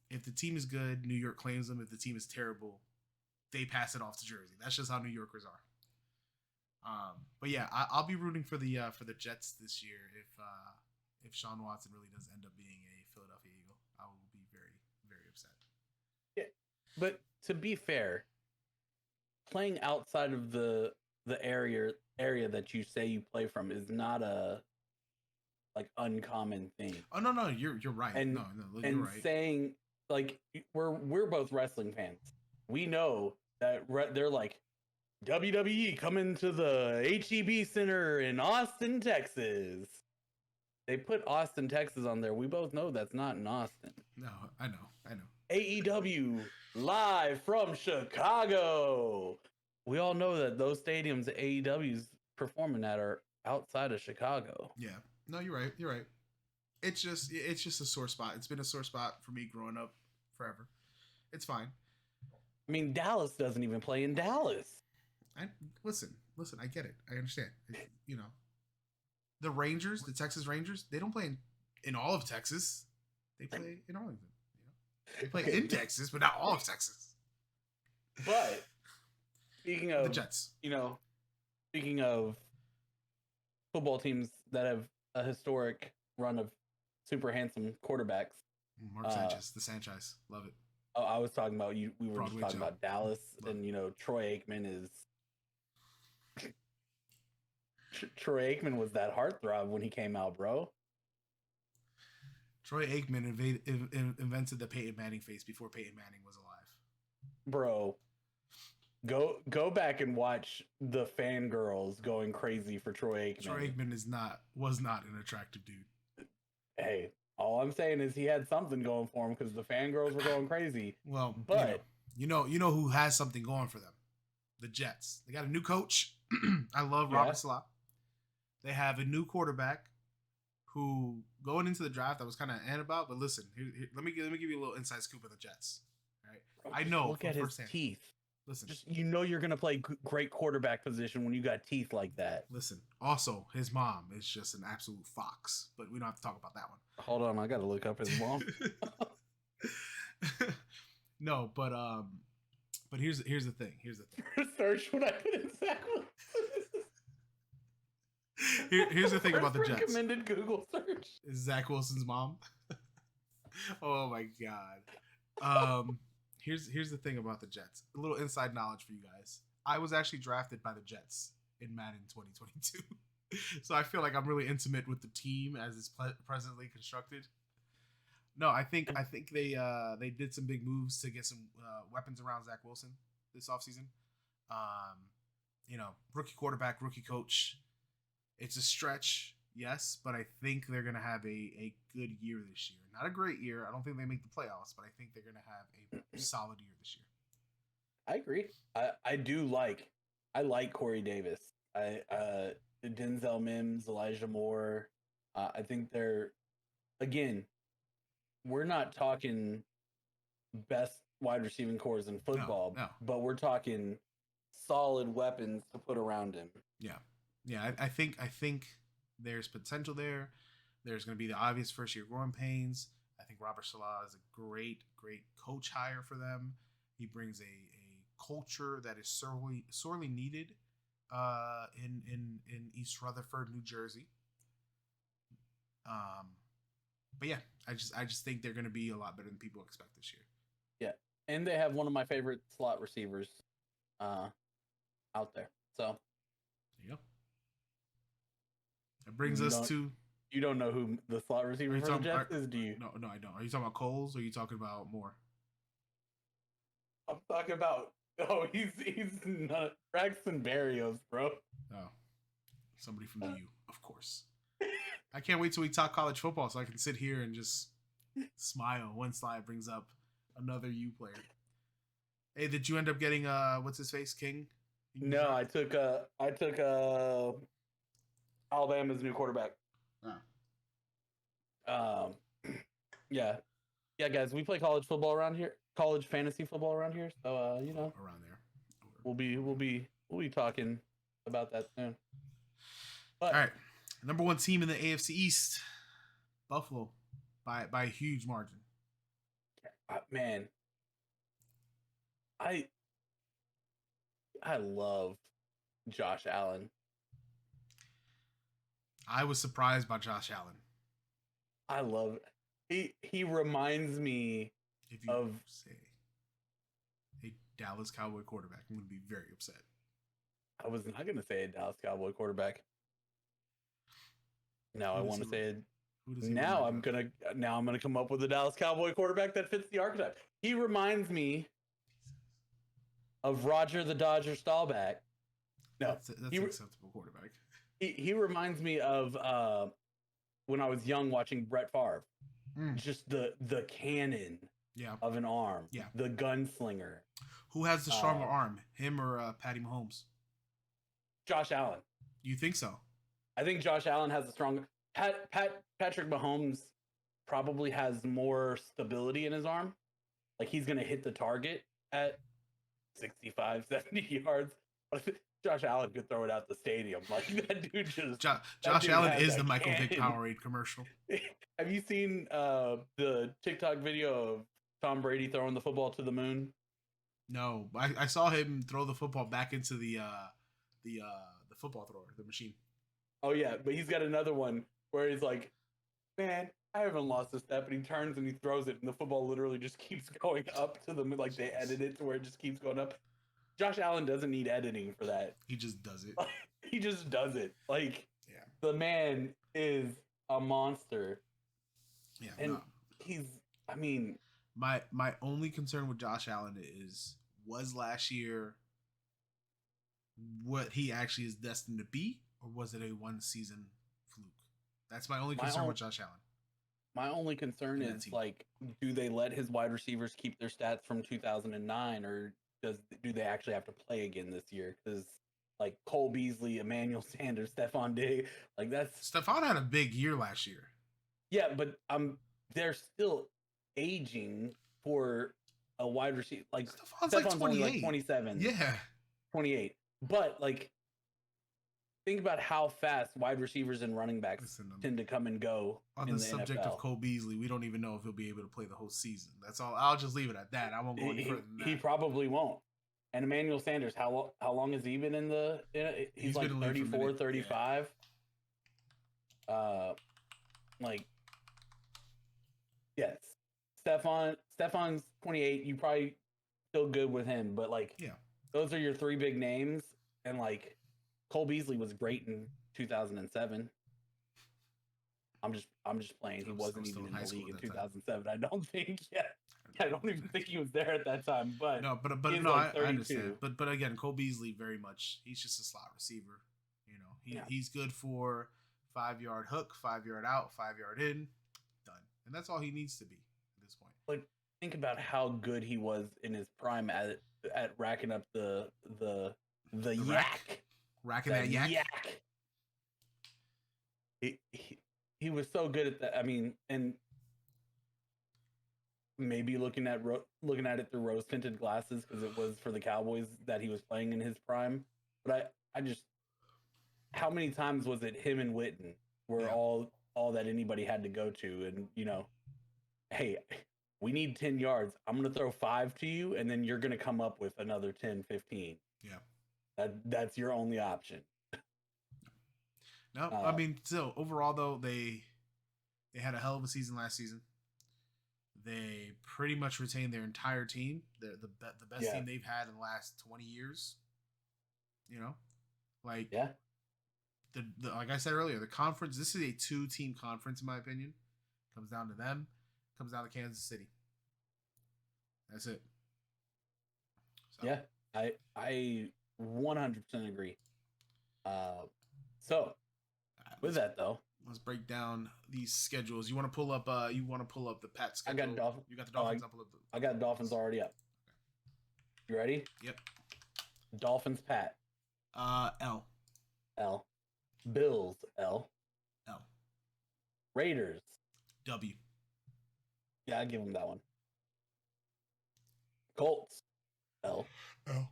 Speaker 1: If the team is good, New York claims them. If the team is terrible, they pass it off to Jersey. That's just how New Yorkers are. But yeah, I'll be rooting for the Jets this year. If Sean Watson really does end up being a Philadelphia Eagle, I will be very, very upset.
Speaker 2: Yeah, but to be fair, playing outside of the area that you say you play from is not a uncommon thing.
Speaker 1: Oh no, you're right.
Speaker 2: And,
Speaker 1: no, you're
Speaker 2: and
Speaker 1: right.
Speaker 2: Saying we're both wrestling fans. We know that they're like WWE coming to the HEB Center in Austin, Texas. They put Austin, Texas on there. We both know that's not in Austin.
Speaker 1: No, I know.
Speaker 2: AEW live from Chicago. We all know that those stadiums that AEW's performing at are outside of Chicago.
Speaker 1: Yeah. No, you're right. It's just a sore spot. It's been a sore spot for me growing up forever. It's fine.
Speaker 2: I mean, Dallas doesn't even play in Dallas.
Speaker 1: Listen, I get it. I understand. The Rangers, the Texas Rangers, they don't play in all of Texas. They play in Arlington. They play in Texas, but not all of Texas.
Speaker 2: But speaking of
Speaker 1: the Jets,
Speaker 2: speaking of football teams that have a historic run of super handsome quarterbacks,
Speaker 1: Mark Sanchez, the Sanchez, love it.
Speaker 2: Oh, I was talking about you. We were
Speaker 1: Broadway
Speaker 2: just talking
Speaker 1: Joe.
Speaker 2: about Dallas, and Troy Aikman is. Troy Aikman was that heartthrob when he came out, bro.
Speaker 1: Troy Aikman invented the Peyton Manning face before Peyton Manning was alive.
Speaker 2: Bro, go back and watch the fangirls going crazy for Troy Aikman.
Speaker 1: Troy Aikman was not an attractive dude.
Speaker 2: Hey, all I'm saying is he had something going for him because the fangirls were going crazy.
Speaker 1: Well,
Speaker 2: but
Speaker 1: you know who has something going for them? The Jets. They got a new coach. I love Robert Saleh. They have a new quarterback who, going into the draft, I was kind of about. But listen, let me give you a little inside scoop of the Jets. All right, I know.
Speaker 2: Look at his teeth.
Speaker 1: Listen,
Speaker 2: you're gonna play great quarterback position when you got teeth like that.
Speaker 1: Listen. Also, his mom is just an absolute fox, but we don't have to talk about that one.
Speaker 2: Hold on, I gotta look up his mom.
Speaker 1: No, but here's the thing.
Speaker 2: Search when I put in Zach Wilson.
Speaker 1: Here's the thing about the Jets.
Speaker 2: Recommended Google search
Speaker 1: is Zach Wilson's mom. Oh my god. Here's the thing about the Jets. A little inside knowledge for you guys. I was actually drafted by the Jets in Madden 2022, so I feel like I'm really intimate with the team as it's presently constructed. No, I think they did some big moves to get some weapons around Zach Wilson this offseason. Rookie quarterback, rookie coach. It's a stretch, yes, but I think they're going to have a good year this year. Not a great year. I don't think they make the playoffs, but I think they're going to have a solid year this year.
Speaker 2: I agree. I like Corey Davis. Denzel Mims, Elijah Moore. I think we're not talking best wide receiving cores in football,
Speaker 1: no.
Speaker 2: But we're talking solid weapons to put around him.
Speaker 1: Yeah. I think there's potential there. There's going to be the obvious first year growing pains. I think Robert Saleh is a great coach hire for them. He brings a culture that is sorely needed in East Rutherford, New Jersey. But yeah, I just think they're going to be a lot better than people expect this year.
Speaker 2: Yeah, and they have one of my favorite slot receivers out there. So
Speaker 1: there you go. It brings
Speaker 2: You
Speaker 1: us
Speaker 2: don't
Speaker 1: to.
Speaker 2: you don't know who the slot
Speaker 1: Are
Speaker 2: receiver
Speaker 1: you
Speaker 2: for the
Speaker 1: talking?
Speaker 2: Jets is, do you?
Speaker 1: No, I don't. Are you talking about Coles or are you talking about Moore?
Speaker 2: I'm talking about. Oh, he's not Braxton Berrios, bro.
Speaker 1: Oh, somebody from the U, of course. I can't wait till we talk college football so I can sit here and just smile. One slide brings up another U player. Hey, did you end up getting what's his face, King?
Speaker 2: No, I took Alabama's new quarterback.
Speaker 1: Oh.
Speaker 2: Yeah, guys, we play college football around here, college fantasy football around here. So
Speaker 1: around there,
Speaker 2: we'll be talking about that soon. But
Speaker 1: all right, number one team in the AFC East, Buffalo, by a huge margin.
Speaker 2: Man, I love Josh Allen.
Speaker 1: I was surprised by Josh Allen.
Speaker 2: I love he reminds me
Speaker 1: if you
Speaker 2: of
Speaker 1: say a Dallas Cowboy quarterback, I'm going to be very upset.
Speaker 2: I was not going to say a Dallas Cowboy quarterback. Now I want to say it. Now I'm gonna come up with a Dallas Cowboy quarterback that fits the archetype. He reminds me of Roger the Dodger Staubach. No,
Speaker 1: that's an acceptable quarterback.
Speaker 2: He reminds me of when I was young watching Brett Favre. Just the cannon of an arm. Yeah. The gunslinger.
Speaker 1: Who has the stronger arm, him or Patty Mahomes?
Speaker 2: Josh Allen.
Speaker 1: You think so?
Speaker 2: I think Josh Allen has the stronger. Patrick Mahomes probably has more stability in his arm. Like he's going to hit the target at 65, 70 yards. Josh Allen could throw it out the stadium. Like that dude just.
Speaker 1: Josh Allen is the Michael Vick Powerade commercial.
Speaker 2: Have you seen the TikTok video of Tom Brady throwing the football to the moon?
Speaker 1: No, I saw him throw the football back into the football thrower, the machine.
Speaker 2: Oh yeah, but he's got another one where he's like, "Man, I haven't lost a step," and he turns and he throws it, and the football literally just keeps going up to the moon. Like they edit it to where it just keeps going up. Josh Allen doesn't need editing for that.
Speaker 1: He just does it.
Speaker 2: He just does it. Like the man is a monster.
Speaker 1: Yeah,
Speaker 2: and he's. I mean,
Speaker 1: my only concern with Josh Allen was last year what he actually is destined to be, or was it a one season fluke? That's my only concern with Josh Allen.
Speaker 2: My only concern is like, do they let his wide receivers keep their stats from 2009, or do they actually have to play again this year? Because like Cole Beasley, Emmanuel Sanders, Stephon Diggs, like that's
Speaker 1: Stephon had a big year last year.
Speaker 2: Yeah, but they're still aging for a wide receiver. Like
Speaker 1: Stephon's like 28.
Speaker 2: Only like 27.
Speaker 1: Yeah,
Speaker 2: 28. But like, think about how fast wide receivers and running backs tend to come and go.
Speaker 1: On the subject
Speaker 2: NFL.
Speaker 1: of Cole Beasley, we don't even know if he'll be able to play the whole season. That's all. I'll just leave it at that. I won't go any further than that.
Speaker 2: He probably won't. And Emmanuel Sanders, how long has he been in the? He's like 34, 35. Yeah. Like, yes, Stephon's 28. You probably still good with him, but like, those are your three big names, and like. Cole Beasley was great in 2007. I'm just playing. He wasn't even in the league in 2007. I don't think. I don't even think he was there at that time. But
Speaker 1: no, but no, like I understand. But again, Cole Beasley very much. He's just a slot receiver. You know, he's good for 5-yard hook, 5-yard out, 5-yard in, done, and that's all he needs to be at this point.
Speaker 2: Like think about how good he was in his prime at racking up the yak.
Speaker 1: Racking that yak.
Speaker 2: He was so good at that. I mean, and maybe looking at it through rose tinted glasses because it was for the Cowboys that he was playing in his prime. But I just, how many times was it him and Witten were all that anybody had to go to, and you know, hey, we need 10 yards. I'm gonna throw 5 to you, and then you're gonna come up with another 10, 15.
Speaker 1: Yeah.
Speaker 2: That's your only option.
Speaker 1: No, I mean, still overall though, they had a hell of a season last season. They pretty much retained their entire team. They're the best team they've had in the last 20 years. You know, like like I said earlier, the conference. This is a 2-team conference, in my opinion. Comes down to them. Comes down to Kansas City. That's it.
Speaker 2: So. Yeah, I 100% agree. So with that though,
Speaker 1: let's break down these schedules. You want to pull up? You want to pull up the Pat schedule?
Speaker 2: I got Dolphins.
Speaker 1: You got the Dolphins up.
Speaker 2: I got Dolphins already up. You ready?
Speaker 1: Yep.
Speaker 2: Dolphins Pat.
Speaker 1: L.
Speaker 2: L. Bills L.
Speaker 1: L.
Speaker 2: Raiders
Speaker 1: W.
Speaker 2: Yeah, I give them that one. Colts L.
Speaker 1: L.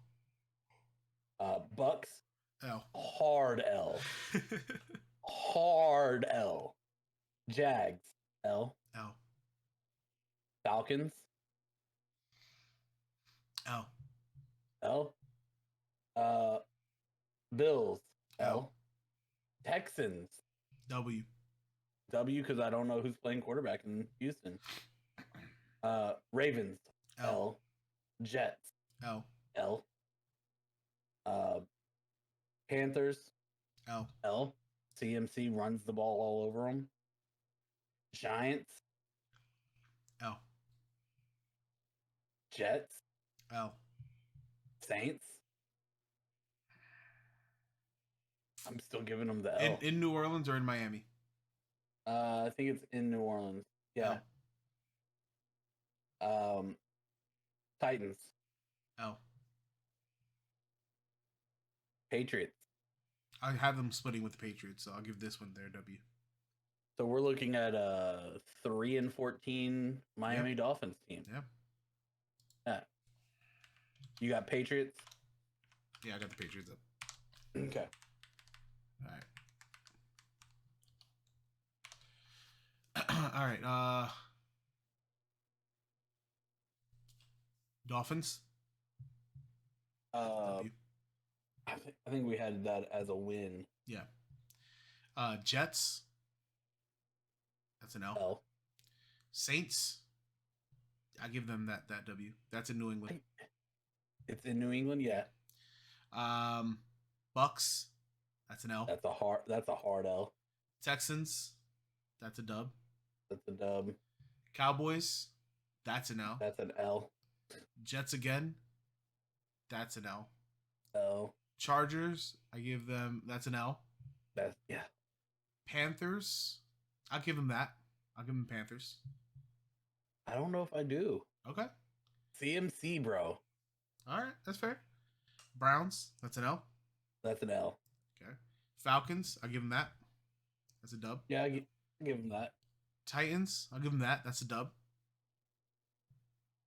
Speaker 2: Bucks
Speaker 1: L.
Speaker 2: Hard L. Hard L. Jags L.
Speaker 1: L.
Speaker 2: Falcons
Speaker 1: L.
Speaker 2: L. Bills L. Texans
Speaker 1: W.
Speaker 2: W because I don't know who's playing quarterback in Houston. Ravens L. Jets
Speaker 1: L.
Speaker 2: L. Panthers
Speaker 1: L.
Speaker 2: L. CMC runs the ball all over them. Giants
Speaker 1: L.
Speaker 2: Jets
Speaker 1: L.
Speaker 2: Saints. I'm still giving them the L.
Speaker 1: In New Orleans or in Miami?
Speaker 2: I think it's in New Orleans. Yeah. Titans.
Speaker 1: L.
Speaker 2: Patriots.
Speaker 1: I have them splitting with the Patriots, so I'll give this one their W.
Speaker 2: So we're looking at a 3-14 Miami Dolphins team.
Speaker 1: Yeah.
Speaker 2: Yeah. You got Patriots?
Speaker 1: Yeah, I got the Patriots up.
Speaker 2: Okay.
Speaker 1: All right. All right. Dolphins.
Speaker 2: I think we had that as a win.
Speaker 1: Yeah. Jets. That's an L.
Speaker 2: L.
Speaker 1: Saints. I give them that W. That's in New England.
Speaker 2: It's in New England, yeah.
Speaker 1: Bucks. That's an L.
Speaker 2: That's a hard L.
Speaker 1: Texans. That's a dub.
Speaker 2: That's a dub.
Speaker 1: Cowboys. That's an L.
Speaker 2: That's an L.
Speaker 1: Jets again. That's an L.
Speaker 2: L.
Speaker 1: Chargers. I give them. That's an L.
Speaker 2: Yeah.
Speaker 1: Panthers. I'll give them that. I'll give them Panthers.
Speaker 2: I don't know if I do.
Speaker 1: Okay.
Speaker 2: CMC, bro.
Speaker 1: All right, that's fair. Browns. That's an L.
Speaker 2: That's an L.
Speaker 1: Okay. Falcons. I'll give them that. That's a dub.
Speaker 2: Yeah, I give them that.
Speaker 1: Titans. I'll give them that. That's a dub.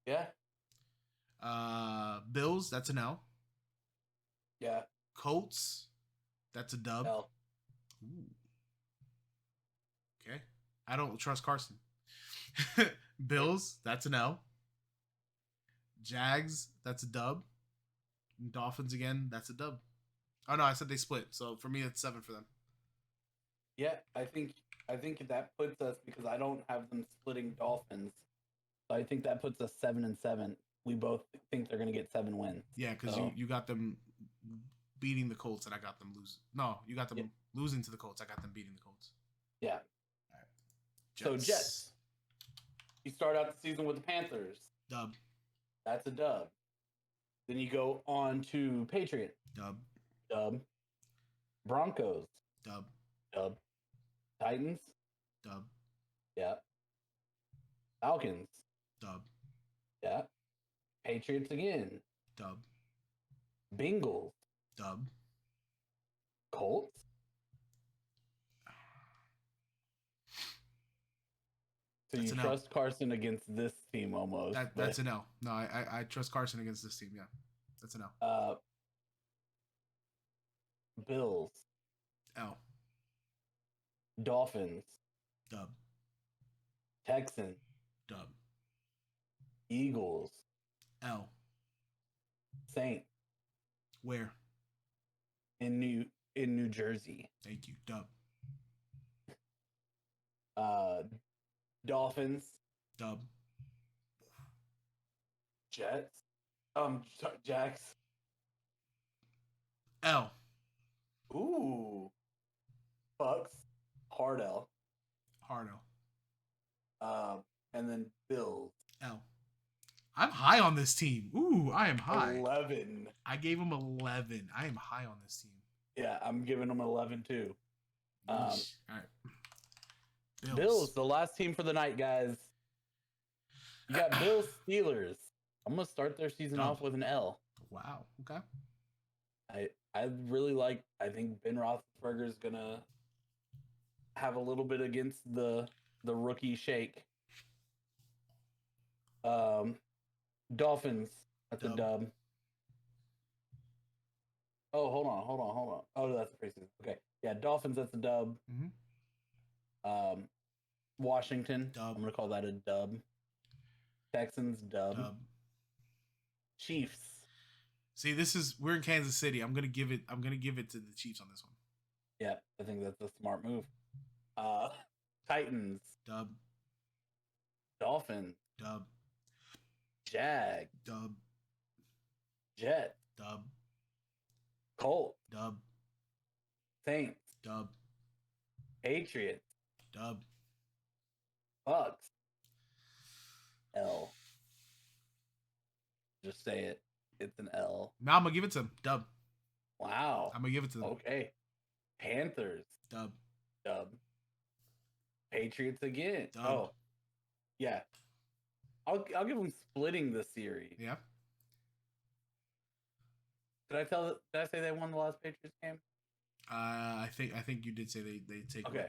Speaker 2: Yeah.
Speaker 1: Bills. That's an L.
Speaker 2: Yeah.
Speaker 1: Colts. That's a dub.
Speaker 2: L.
Speaker 1: Ooh. Okay. I don't trust Carson. Bills. That's an L. Jags. That's a dub. And Dolphins again. That's a dub. Oh no, I said they split. So for me, it's 7 for them.
Speaker 2: Yeah, I think that puts us, because I don't have them splitting Dolphins. So I think that puts us 7-7. We both think they're going to get 7 wins.
Speaker 1: Yeah, because you got them beating the Colts, and I got them losing. No, you got them losing to the Colts. I got them beating the Colts.
Speaker 2: Yeah.
Speaker 1: All right.
Speaker 2: So Jets. You start out the season with the Panthers.
Speaker 1: Dub.
Speaker 2: That's a dub. Then you go on to Patriots.
Speaker 1: Dub.
Speaker 2: Dub. Broncos.
Speaker 1: Dub.
Speaker 2: Dub. Titans.
Speaker 1: Dub.
Speaker 2: Yeah. Falcons.
Speaker 1: Dub.
Speaker 2: Yeah. Patriots again.
Speaker 1: Dub.
Speaker 2: Bengals.
Speaker 1: Dub.
Speaker 2: Colts. So
Speaker 1: That's
Speaker 2: you trust Carson against this team almost.
Speaker 1: That's an L. No, I trust Carson against this team. Yeah, that's an L.
Speaker 2: Bills.
Speaker 1: L.
Speaker 2: Dolphins.
Speaker 1: Dub.
Speaker 2: Texans.
Speaker 1: Dub.
Speaker 2: Eagles.
Speaker 1: L.
Speaker 2: Saints.
Speaker 1: Where?
Speaker 2: In New Jersey.
Speaker 1: Thank you. Dub.
Speaker 2: Dolphins.
Speaker 1: Dub.
Speaker 2: Jets. Jags.
Speaker 1: L.
Speaker 2: Ooh. Bucks, hard L.
Speaker 1: Hardo.
Speaker 2: And then Bills.
Speaker 1: L. I'm high on this team. Ooh, I am high.
Speaker 2: 11.
Speaker 1: I gave him 11. I am high on this team.
Speaker 2: Yeah, I'm giving them 11 too.
Speaker 1: All right.
Speaker 2: Bills, the last team for the night, guys. You got Bills Steelers. I'm gonna start their season off with an L.
Speaker 1: Wow. Okay.
Speaker 2: I really like. I think Ben Roethlisberger is gonna have a little bit against the rookie shake. Dolphins. That's a dub. Oh, hold on. Oh, that's the preseason. Okay, yeah, Dolphins. That's a dub.
Speaker 1: Mm-hmm.
Speaker 2: Washington.
Speaker 1: Dub.
Speaker 2: I'm gonna call that a dub. Texans dub. Chiefs.
Speaker 1: See, we're in Kansas City. I'm gonna give it to the Chiefs on this one.
Speaker 2: Yeah, I think that's a smart move. Titans
Speaker 1: dub.
Speaker 2: Dolphins
Speaker 1: dub.
Speaker 2: Jag
Speaker 1: dub.
Speaker 2: Jets
Speaker 1: dub.
Speaker 2: Colts
Speaker 1: dub.
Speaker 2: Saints
Speaker 1: dub.
Speaker 2: Patriots
Speaker 1: dub.
Speaker 2: Bucks L. Just say it. It's an L.
Speaker 1: No, I'm gonna give it to them. Dub.
Speaker 2: Wow.
Speaker 1: I'm gonna give it to them.
Speaker 2: Okay. Panthers.
Speaker 1: Dub.
Speaker 2: Patriots again.
Speaker 1: Dub.
Speaker 2: Oh, yeah. I'll give them splitting the series.
Speaker 1: Yeah.
Speaker 2: Did I say they won the last Patriots game?
Speaker 1: I think you did say they take.
Speaker 2: Okay.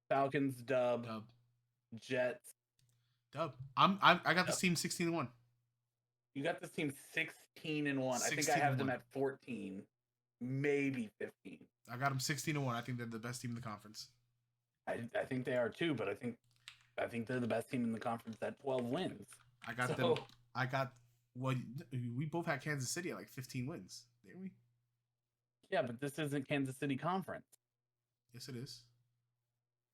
Speaker 2: Falcons dub. Jets
Speaker 1: dub. I got this team 16-1.
Speaker 2: You got this team 16-1. I think I have them at 14, maybe 15.
Speaker 1: I got them 16-1. I think they're the best team in the conference.
Speaker 2: I think they are too, but I think they're the best team in the conference at 12 wins.
Speaker 1: I got them. Well, we both had Kansas City at like 15 wins, didn't we?
Speaker 2: Yeah, but this isn't Kansas City conference.
Speaker 1: Yes, it is.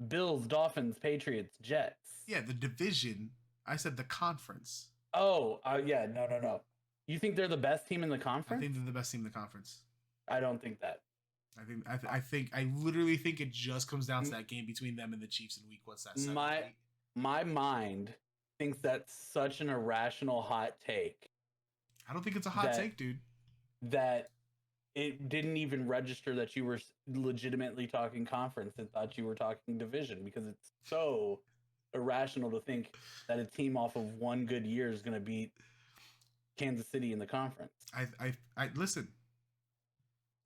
Speaker 2: Bills, Dolphins, Patriots, Jets.
Speaker 1: Yeah, the division. I said the conference.
Speaker 2: Oh, yeah, no. You think they're the best team in the conference?
Speaker 1: I think they're the best team in the conference.
Speaker 2: I don't think that.
Speaker 1: I literally think it just comes down to that game between them and the Chiefs in week. What's that? 7,
Speaker 2: my mind thinks that's such an irrational hot take.
Speaker 1: I don't think it's a hot take, dude.
Speaker 2: That it didn't even register that you were legitimately talking conference and thought you were talking division, because it's so irrational to think that a team off of one good year is going to beat Kansas City in the conference.
Speaker 1: I listen.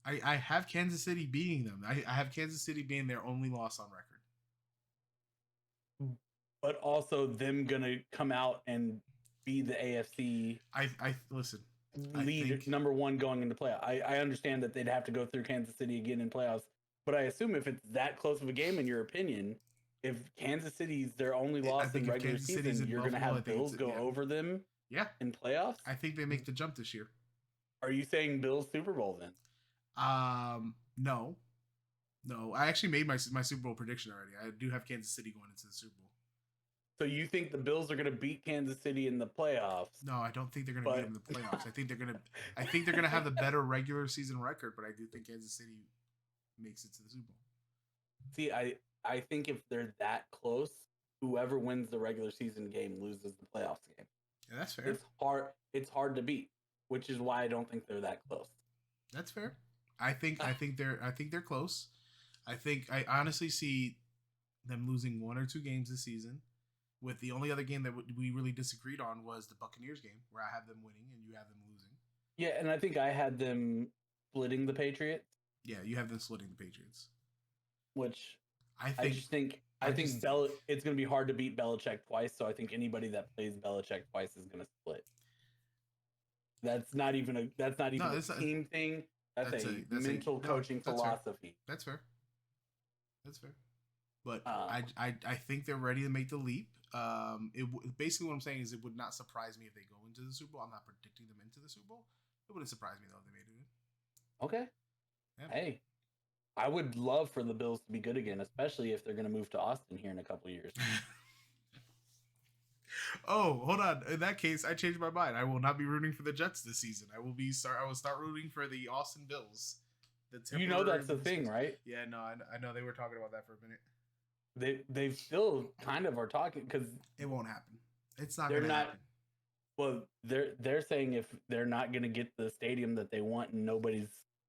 Speaker 1: I have Kansas City beating them. I have Kansas City being their only loss on record.
Speaker 2: But also them gonna come out and be the AFC.
Speaker 1: Listen.
Speaker 2: Lead number one going into playoff. I understand that they'd have to go through Kansas City again in playoffs, but I assume if it's that close of a game, in your opinion, if Kansas City's their only loss in regular season, you're gonna have Bills go over them.
Speaker 1: Yeah,
Speaker 2: in playoffs.
Speaker 1: I think they make the jump this year.
Speaker 2: Are you saying Bills Super Bowl then?
Speaker 1: No. I actually made my Super Bowl prediction already. I do have Kansas City going into the Super Bowl.
Speaker 2: So you think the Bills are going to beat Kansas City in the playoffs?
Speaker 1: No, I don't think they're going to beat them in the playoffs. I think they're going to have the better regular season record, but I do think Kansas City makes it to the Super Bowl.
Speaker 2: See, I think if they're that close, whoever wins the regular season game loses the playoffs game.
Speaker 1: Yeah, that's fair.
Speaker 2: It's hard to beat, which is why I don't think they're that close.
Speaker 1: That's fair. I think they're close. I honestly see them losing 1 or 2 games this season. With the only other game that we really disagreed on was the Buccaneers game, where I have them winning and you have them losing.
Speaker 2: Yeah, and I think I had them splitting the Patriots.
Speaker 1: Yeah, you have them splitting the Patriots.
Speaker 2: Which
Speaker 1: I think
Speaker 2: it's going to be hard to beat Belichick twice. So I think anybody that plays Belichick twice is going to split. That's not even a team thing. That's a mental coaching philosophy.
Speaker 1: That's fair. But I think they're ready to make the leap. Basically what I'm saying is it would not surprise me if they go into the Super Bowl. I'm not predicting them into the Super Bowl. It wouldn't surprise me though if they made it in.
Speaker 2: Okay.
Speaker 1: Yeah.
Speaker 2: Hey, I would love for the Bills to be good again, especially if they're going to move to Austin here in a couple of years.
Speaker 1: Oh, hold on. In that case, I changed my mind. I will not be rooting for the Jets this season. I will start rooting for the Austin Bills.
Speaker 2: You know that's the
Speaker 1: movie
Speaker 2: thing,
Speaker 1: space.
Speaker 2: right?
Speaker 1: Yeah, no, I know they were talking about that for a minute.
Speaker 2: They still kind of are talking because
Speaker 1: It won't happen. It's not
Speaker 2: they're
Speaker 1: going to
Speaker 2: not.
Speaker 1: happen.
Speaker 2: Well, they're saying if they're not going to get the stadium that they want and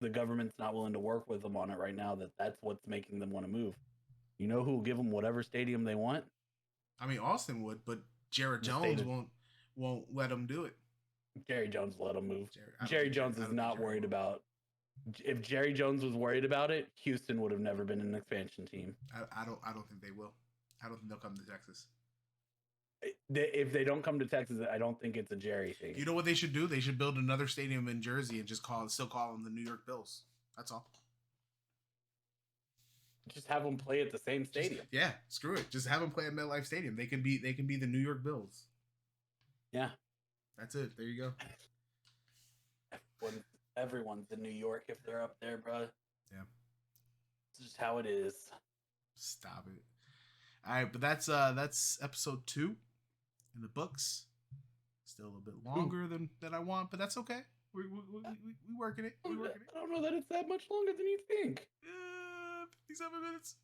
Speaker 2: the government's not willing to work with them on it right now, that's what's making them want to move. You know who will give them whatever stadium they want?
Speaker 1: I mean, Austin would, but Jared Jones won't let them do it.
Speaker 2: Jerry Jones will let them move. Jerry Jones is not worried about. If Jerry Jones was worried about it, Houston would have never been an expansion team.
Speaker 1: I don't think they will. I don't think they'll come to Texas.
Speaker 2: If they don't come to Texas, I don't think it's a Jerry thing.
Speaker 1: You know what they should do? They should build another stadium in Jersey and still call them the New York Bills. That's all.
Speaker 2: Just have them play at the same stadium.
Speaker 1: Yeah, screw it. Just have them play at MetLife Stadium. They can be the New York Bills.
Speaker 2: Yeah,
Speaker 1: that's it. There you go.
Speaker 2: Everyone's in New York if they're up there, bro.
Speaker 1: Yeah,
Speaker 2: it's just how it is.
Speaker 1: Stop it. All right, but that's episode 2 in the books. Still a little bit longer than I want, but that's okay. We working it. We working it.
Speaker 2: I don't know that it's that much longer than you think.
Speaker 1: 57 minutes.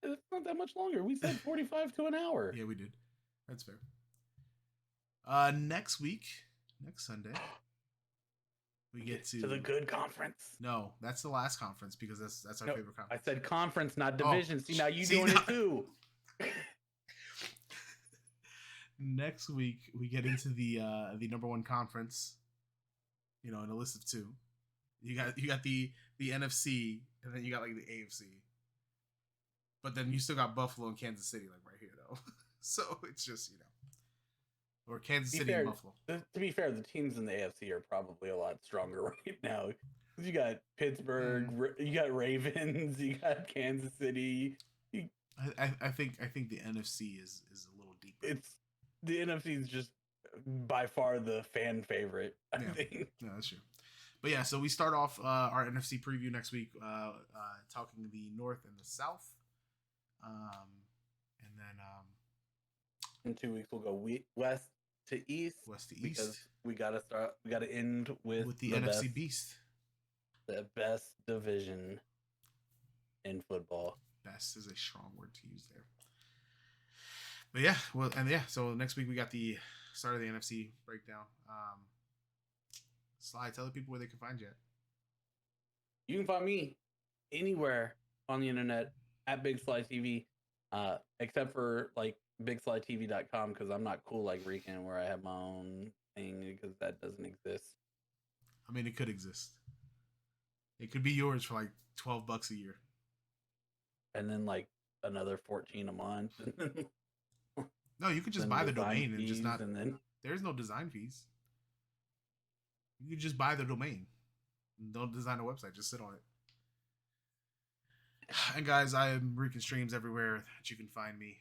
Speaker 2: It's not that much longer. We said 45 to an hour.
Speaker 1: Yeah, we did. That's fair. Next Sunday, we get to
Speaker 2: the good conference.
Speaker 1: No, that's the last conference because that's our favorite conference.
Speaker 2: I said conference, not division. See, now doing it too.
Speaker 1: Next week we get into the number 1 conference. In a list of 2. You got the NFC, and then you got like the AFC. But then you still got Buffalo and Kansas City like right here though. So it's just or Kansas City and Buffalo.
Speaker 2: To be fair, the teams in the AFC are probably a lot stronger right now. You got Pittsburgh, you got Ravens, you got Kansas City.
Speaker 1: I think the NFC is a little deeper.
Speaker 2: The NFC is just by far the fan favorite. I think.
Speaker 1: Yeah, that's true. But yeah, so we start off our NFC preview next week, talking the North and the South, and then
Speaker 2: in 2 weeks we'll go West to East. Because we gotta end with
Speaker 1: the NFC Beast,
Speaker 2: the best division in football.
Speaker 1: Best is a strong word to use there. But yeah, so next week we got the start of the NFC breakdown. Sly, tell the people where they can find you at.
Speaker 2: You can find me anywhere on the internet at BigSlyTV, except for like BigSlyTV.com because I'm not cool like Rican where I have my own thing because that doesn't exist.
Speaker 1: I mean, it could exist. It could be yours for like $12 a year.
Speaker 2: And then like another 14 a month.
Speaker 1: No, you could just buy the domain and just not.
Speaker 2: And then
Speaker 1: there's no design fees. You could just buy the domain. Don't design a website. Just sit on it. And guys, I am Rican Streams everywhere that you can find me.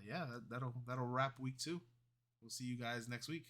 Speaker 1: Yeah, that'll wrap week 2. We'll see you guys next week.